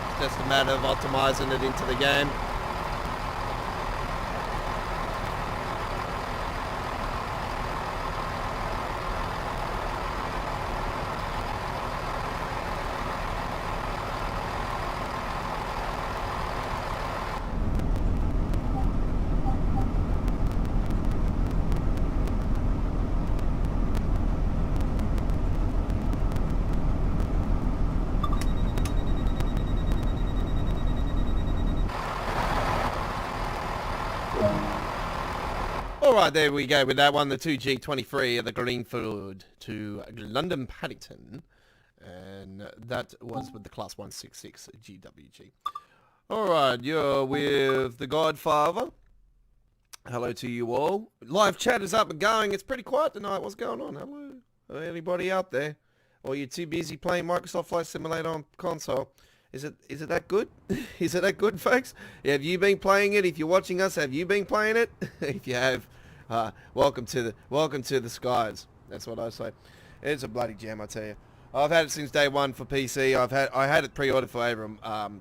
It's just a matter of optimizing it into the game. Alright, there we go with that one, the 2G23 of the Greenfield to London Paddington. And that was with the Class 166 GWG. Alright, you're with the Godfather. Hello to you all. Live chat is up and going. It's pretty quiet tonight. What's going on? Hello. Anybody out there? Or you're too busy playing Microsoft Flight Simulator on console? Is it that good? Is it that good, folks? Have you been playing it? If you're watching us, have you been playing it? If you have, welcome to the skies. That's what I say. It's a bloody gem, I tell you. I've had it since day one for PC. I had it pre-ordered for over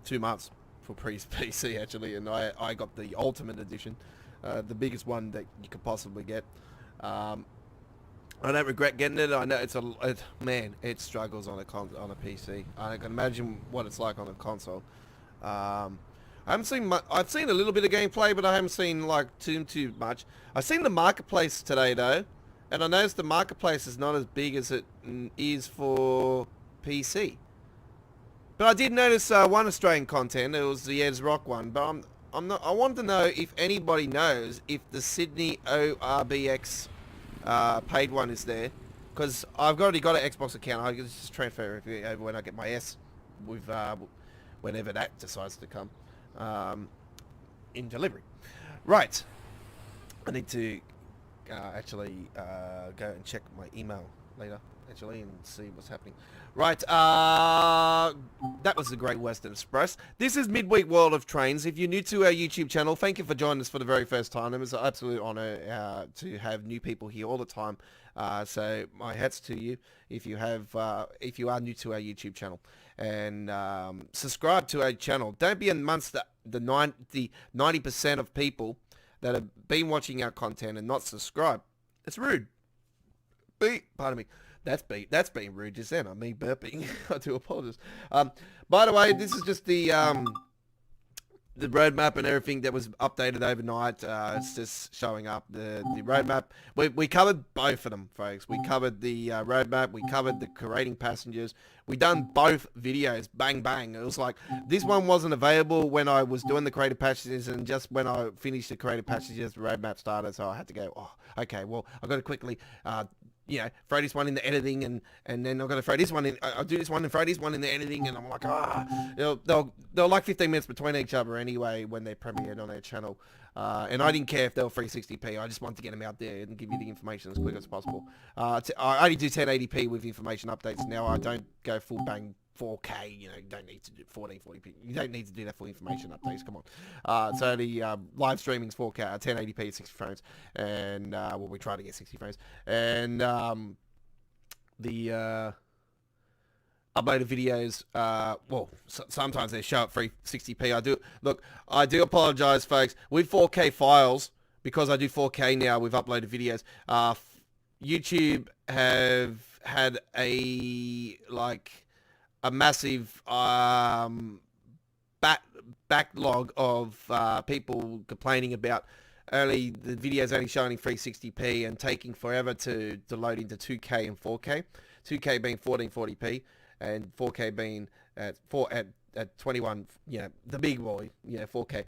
2 months for PC actually, and I got the Ultimate Edition, the biggest one that you could possibly get. I don't regret getting it. I know it struggles on a PC. I can imagine what it's like on a console. I've seen a little bit of gameplay, but I haven't seen like too much. I've seen the marketplace today though, and I noticed the marketplace is not as big as it is for PC. But I did notice one Australian content. It was the Eds Rock one. But I wanted to know if anybody knows if the Sydney ORBX paid one is there, because I've already got an Xbox account. I can just transfer it over when I get my S with whenever that decides to come in delivery. Right, I need to actually go and check my email later actually and see what's happening. Right, that was the Great Western Express. This is Midweek World of Trains. If you're new to our YouTube channel, thank you for joining us for the very first time. It was an absolute honour to have new people here all the time. So my hats to you if you are new to our YouTube channel, and subscribe to our channel. Don't be amongst the 90% of people that have been watching our content and not subscribed. It's rude. Pardon me. That's being rude just then. Me burping. I do apologize. By the way, this is just the roadmap and everything that was updated overnight. It's just showing up the roadmap. We covered both of them, folks. We covered the roadmap. We covered the curating passengers. We done both videos. Bang bang. It was like this one wasn't available when I was doing the creative passengers, and just when I finished the creative passengers, the roadmap started. So I had to go. Oh, okay. Well, I got to quickly. Throw this one in the editing, and then I've got to throw this one in. I'll do this one and throw this one in the editing, and I'm like, they're like 15 minutes between each other anyway when they're premiered on their channel. And I didn't care if they were 360p. I just wanted to get them out there and give you the information as quick as possible. I only do 1080p with information updates now. I don't go full bang 4K. You know, you don't need to do 1440p. You don't need to do that for information updates. Come on. So the live streaming's 4K, 1080p, 60 frames, and well, we try to get 60 frames, and the uploaded videos, well, sometimes they show up free 60p. I do apologize, folks. With 4K files, because I do 4K now with uploaded videos, YouTube have had a massive backlog of people complaining about the videos only showing 360p and taking forever to load into 2K and 4K. 2K being 1440p and 4K being at 21, the big boy, 4K.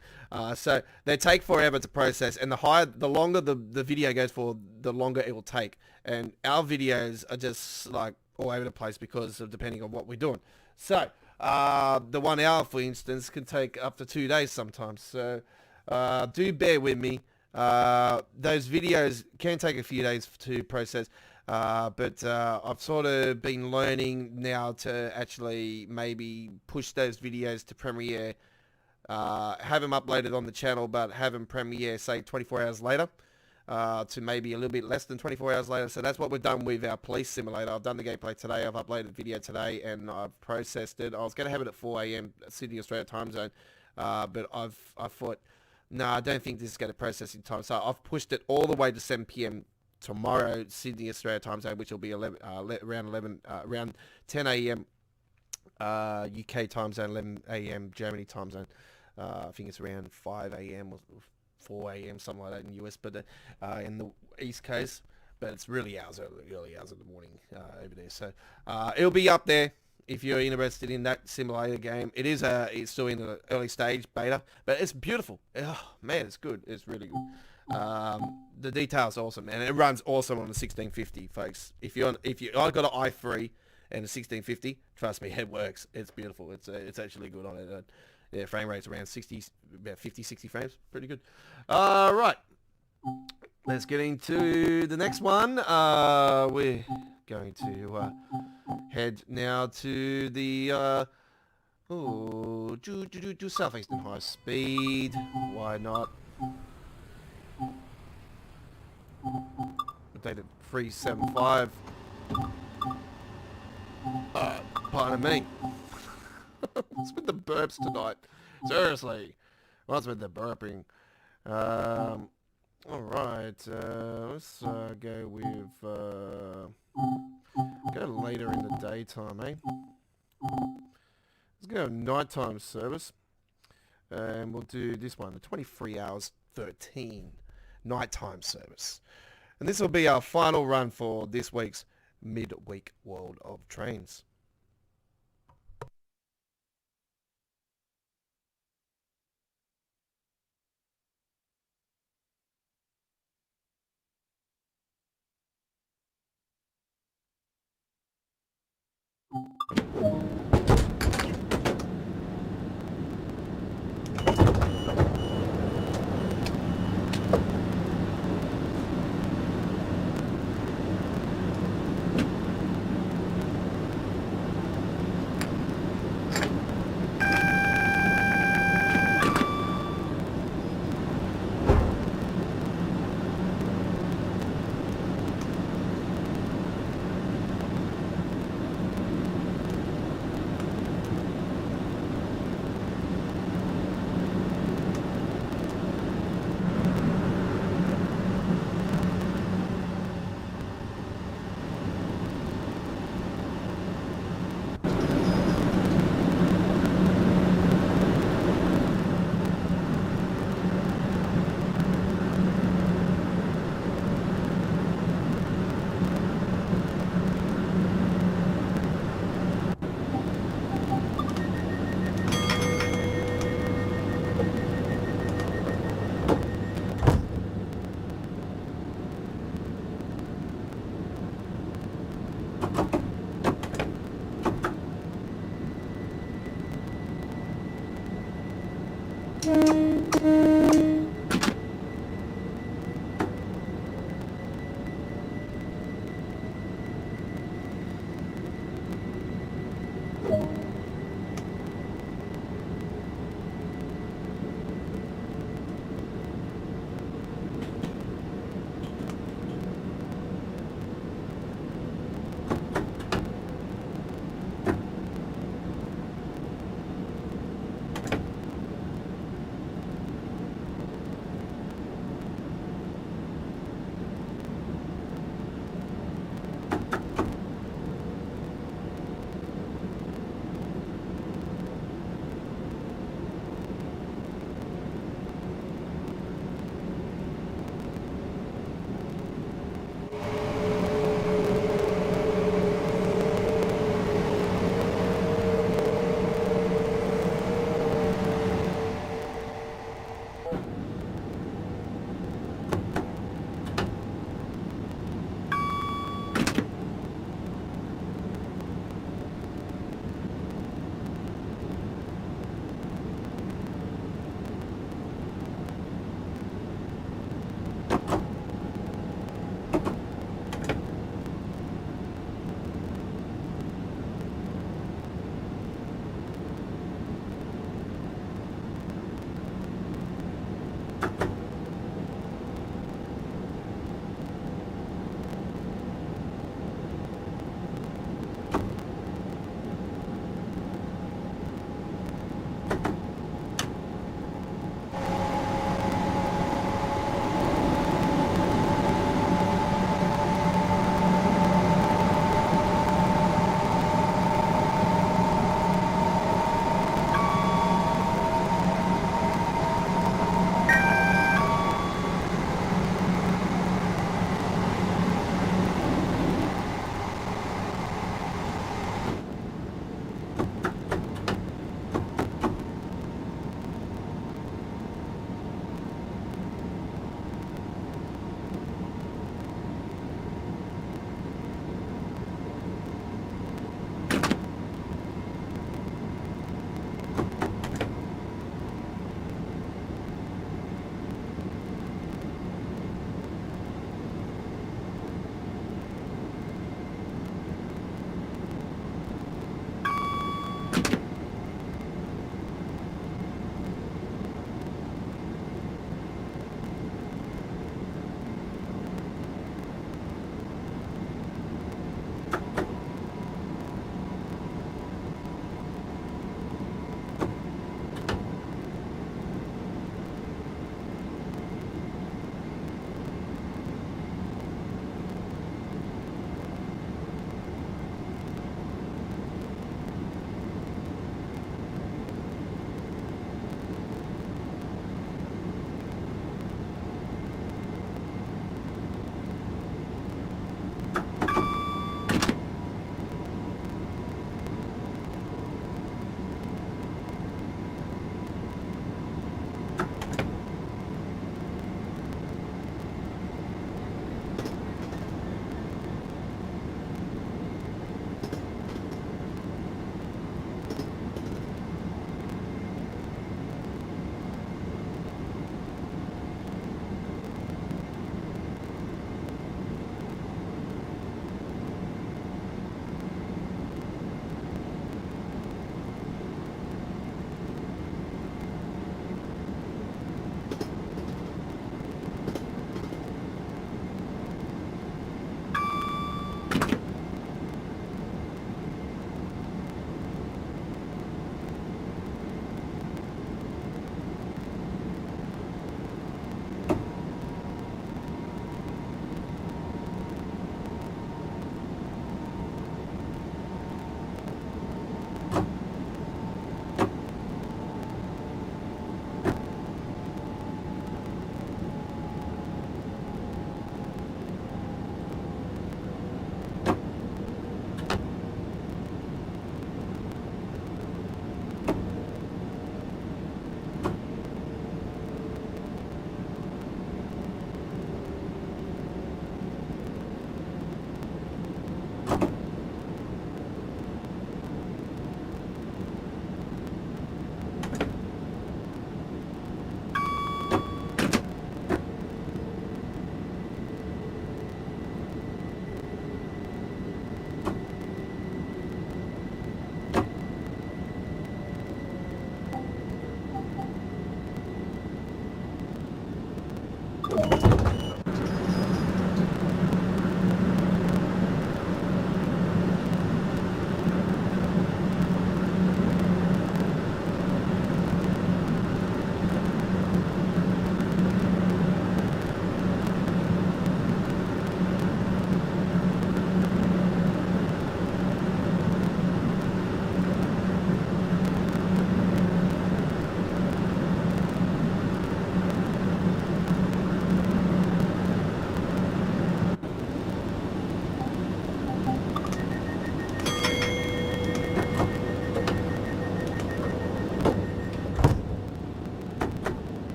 So they take forever to process, and the longer the video goes for, the longer it will take. And our videos are just like all over the place because of depending on what we're doing. So the 1 hour, for instance, can take up to 2 days sometimes. So do bear with me. Those videos can take a few days to process. But I've sort of been learning now to actually maybe push those videos to Premiere, have them uploaded on the channel, but have them Premiere, say, 24 hours later, to maybe a little bit less than 24 hours later. So that's what we've done with our police simulator. I've done the gameplay today. I've uploaded video today, and I've processed it. I was going to have it at 4 a.m. Sydney, Australia time zone, but I thought, no, I don't think this is going to process in time. So I've pushed it all the way to 7 p.m. tomorrow, Sydney, Australia time zone, which will be around 10 a.m. UK time zone, 11 a.m. Germany time zone. I think it's around 5 a.m. or 4 a.m. something like that in the US, but in the East Coast. But it's really early hours of the morning over there. So it'll be up there if you're interested in that simulator game. It's still in the early stage beta, but it's beautiful. Oh man, it's good. It's really good. The details are awesome, and it runs awesome on the 1650, folks. If I've got an i3 and a 1650, trust me, it works. It's beautiful. It's actually good on it. Yeah, frame rate's around 50-60 frames. Pretty good. Right. Let's get into the next one. We're going to head now to the Southeastern High Speed. Why not? Updated 375. Pardon me. What's with the burps tonight? Seriously. What's with the burping? Alright, let's go with, go later in the daytime, eh? Let's go nighttime service. And we'll do this one, the 23 hours 13 nighttime service. And this will be our final run for this week's Midweek World of Trains.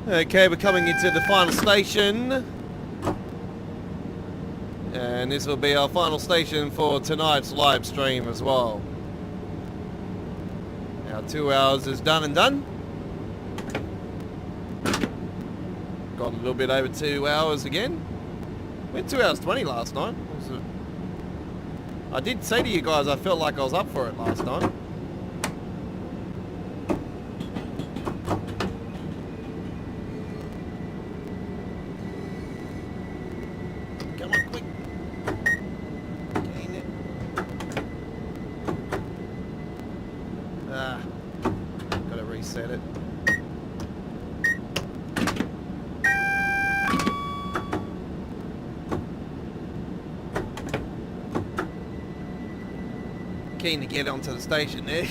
Okay, we're coming into the final station. And this will be our final station for tonight's live stream as well. Our 2 hours is done and done. Got a little bit over 2 hours again. We had 2 hours 20 last night. I did say to you guys I felt like I was up for it last night. Come on, quick. Gain it. Gotta reset it. Keen to get onto the station there.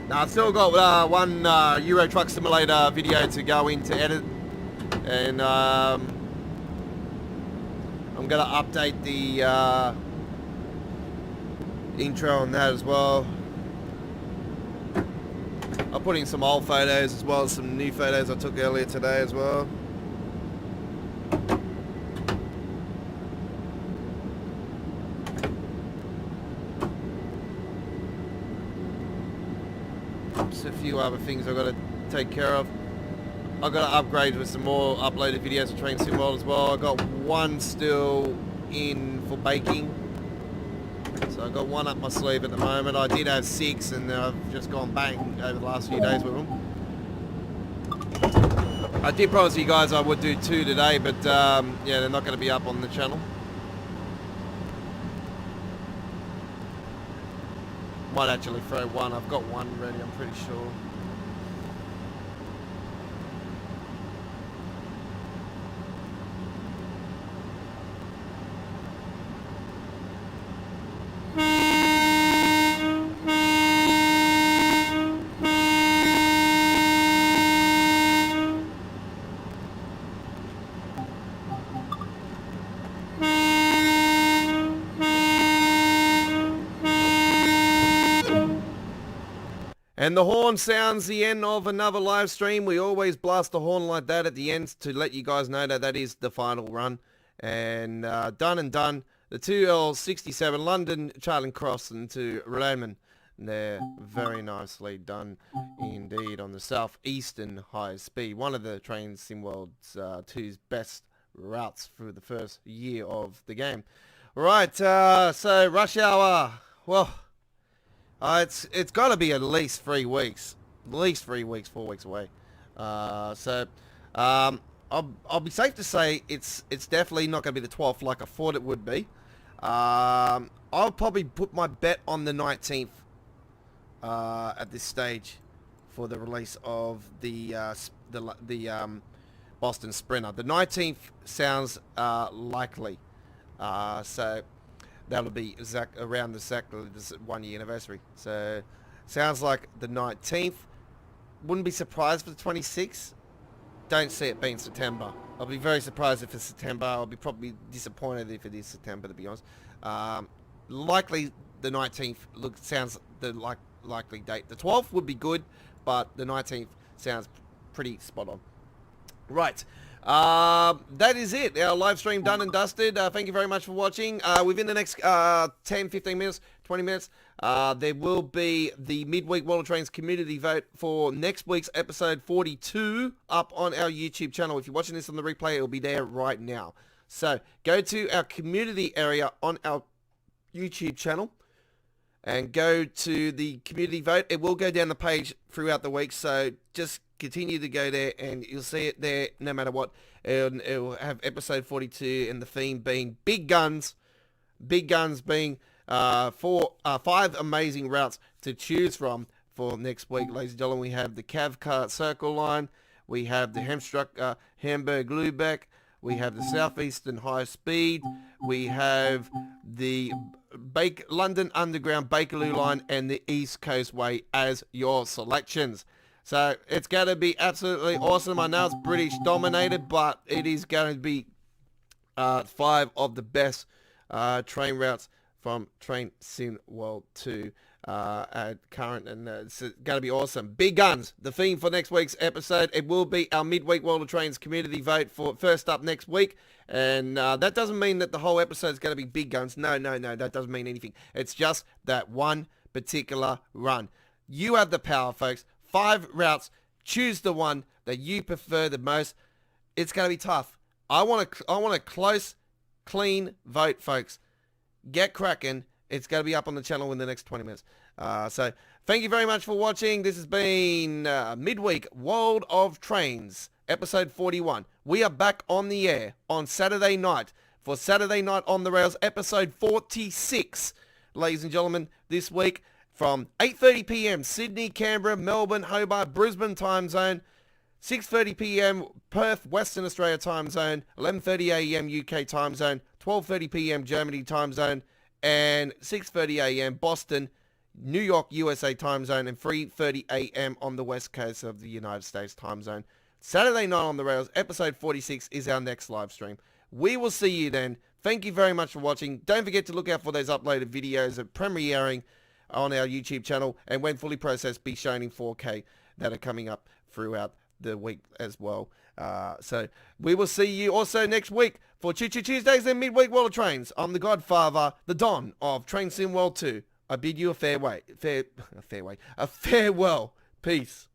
Now I've still got one Euro Truck Simulator video to go in to edit, and I'm gonna update the intro on that as well. I'll put in some old photos as well as some new photos I took earlier today as well. Just a few other things I've got to take care of. I've got to upgrade with some more uploaded videos of Train Sim World as well. I've got one still in for baking. So I've got one up my sleeve at the moment. I did have 6 and I've just gone bang over the last few days with them. I did promise you guys I would do 2 today, but yeah, they're not going to be up on the channel. Might actually throw one. I've got one ready, I'm pretty sure. And the horn sounds the end of another live stream. We always blast the horn like that at the end to let you guys know that that is the final run. And done and done. The 2L67 London Charing Cross into Raymond. They're very nicely done indeed on the southeastern high speed. One of the Train Sim World's 2's best routes through the first year of the game. Right, so rush hour. Well, it's got to be at least 3 weeks. At least 3 weeks, 4 weeks away. I'll be safe to say it's definitely not going to be the 12th like I thought it would be. I'll probably put my bet on the 19th at this stage for the release of the Boston Sprinter. The 19th sounds likely. So that'll be around exactly this 1 year anniversary. So sounds like the 19th. Wouldn't be surprised for the 26th. Don't see it being September. I'll be very surprised if it's September. I'll be probably disappointed if it is September, to be honest. Likely the 19th sounds the likely date. The 12th would be good, but the 19th sounds pretty spot on. Right. That is it. Our live stream done and dusted. Thank you very much for watching. Within the next 10, 15 minutes, 20 minutes, there will be the midweek World of Trains community vote for next week's episode 42 up on our YouTube channel. If you're watching this on the replay, it will be there right now. So go to our community area on our YouTube channel and go to the community vote. It will go down the page throughout the week, so just continue to go there and you'll see it there no matter what. And it will have episode 42 and the theme being big guns. Big guns being 5 amazing routes to choose from for next week. Ladies and gentlemen, we have the Cavcar Circle Line. We have the Hemstruck Hamburg-Lübeck. We have the Southeastern High Speed. We have the London Underground Bakerloo Line and the East Coast Way as your selections. So it's going to be absolutely awesome. I know it's British dominated, but it is going to be 5 of the best train routes from Train Sim World 2 at current, and it's going to be awesome. Big guns, the theme for next week's episode. It will be our midweek World of Trains community vote for first up next week, and that doesn't mean that the whole episode is going to be big guns. No, that doesn't mean anything. It's just that one particular run. You have the power, folks. 5 routes. Choose the one that you prefer the most. It's going to be tough. I want a close, clean vote, folks. Get cracking. It's going to be up on the channel in the next 20 minutes. So thank you very much for watching. This has been Midweek World of Trains, episode 41. We are back on the air on Saturday night for Saturday Night on the Rails, episode 46. Ladies and gentlemen, this week from 8:30 p.m. Sydney, Canberra, Melbourne, Hobart, Brisbane time zone, 6:30 p.m. Perth, Western Australia time zone, 11:30 a.m. UK time zone, 12:30 p.m. Germany time zone, and 6:30 a.m. Boston, New York, USA time zone, and 3:30 a.m. on the west coast of the United States time zone. Saturday Night on the Rails, episode 46 is our next live stream. We will see you then. Thank you very much for watching. Don't forget to look out for those uploaded videos of premiering on our YouTube channel, and when fully processed, be shown in 4K that are coming up throughout the week as well. So we will see you also next week for Choo Choo Tuesdays and Midweek World of Trains. I'm the Godfather, the Don of Train Sim World 2. I bid you a farewell. Peace.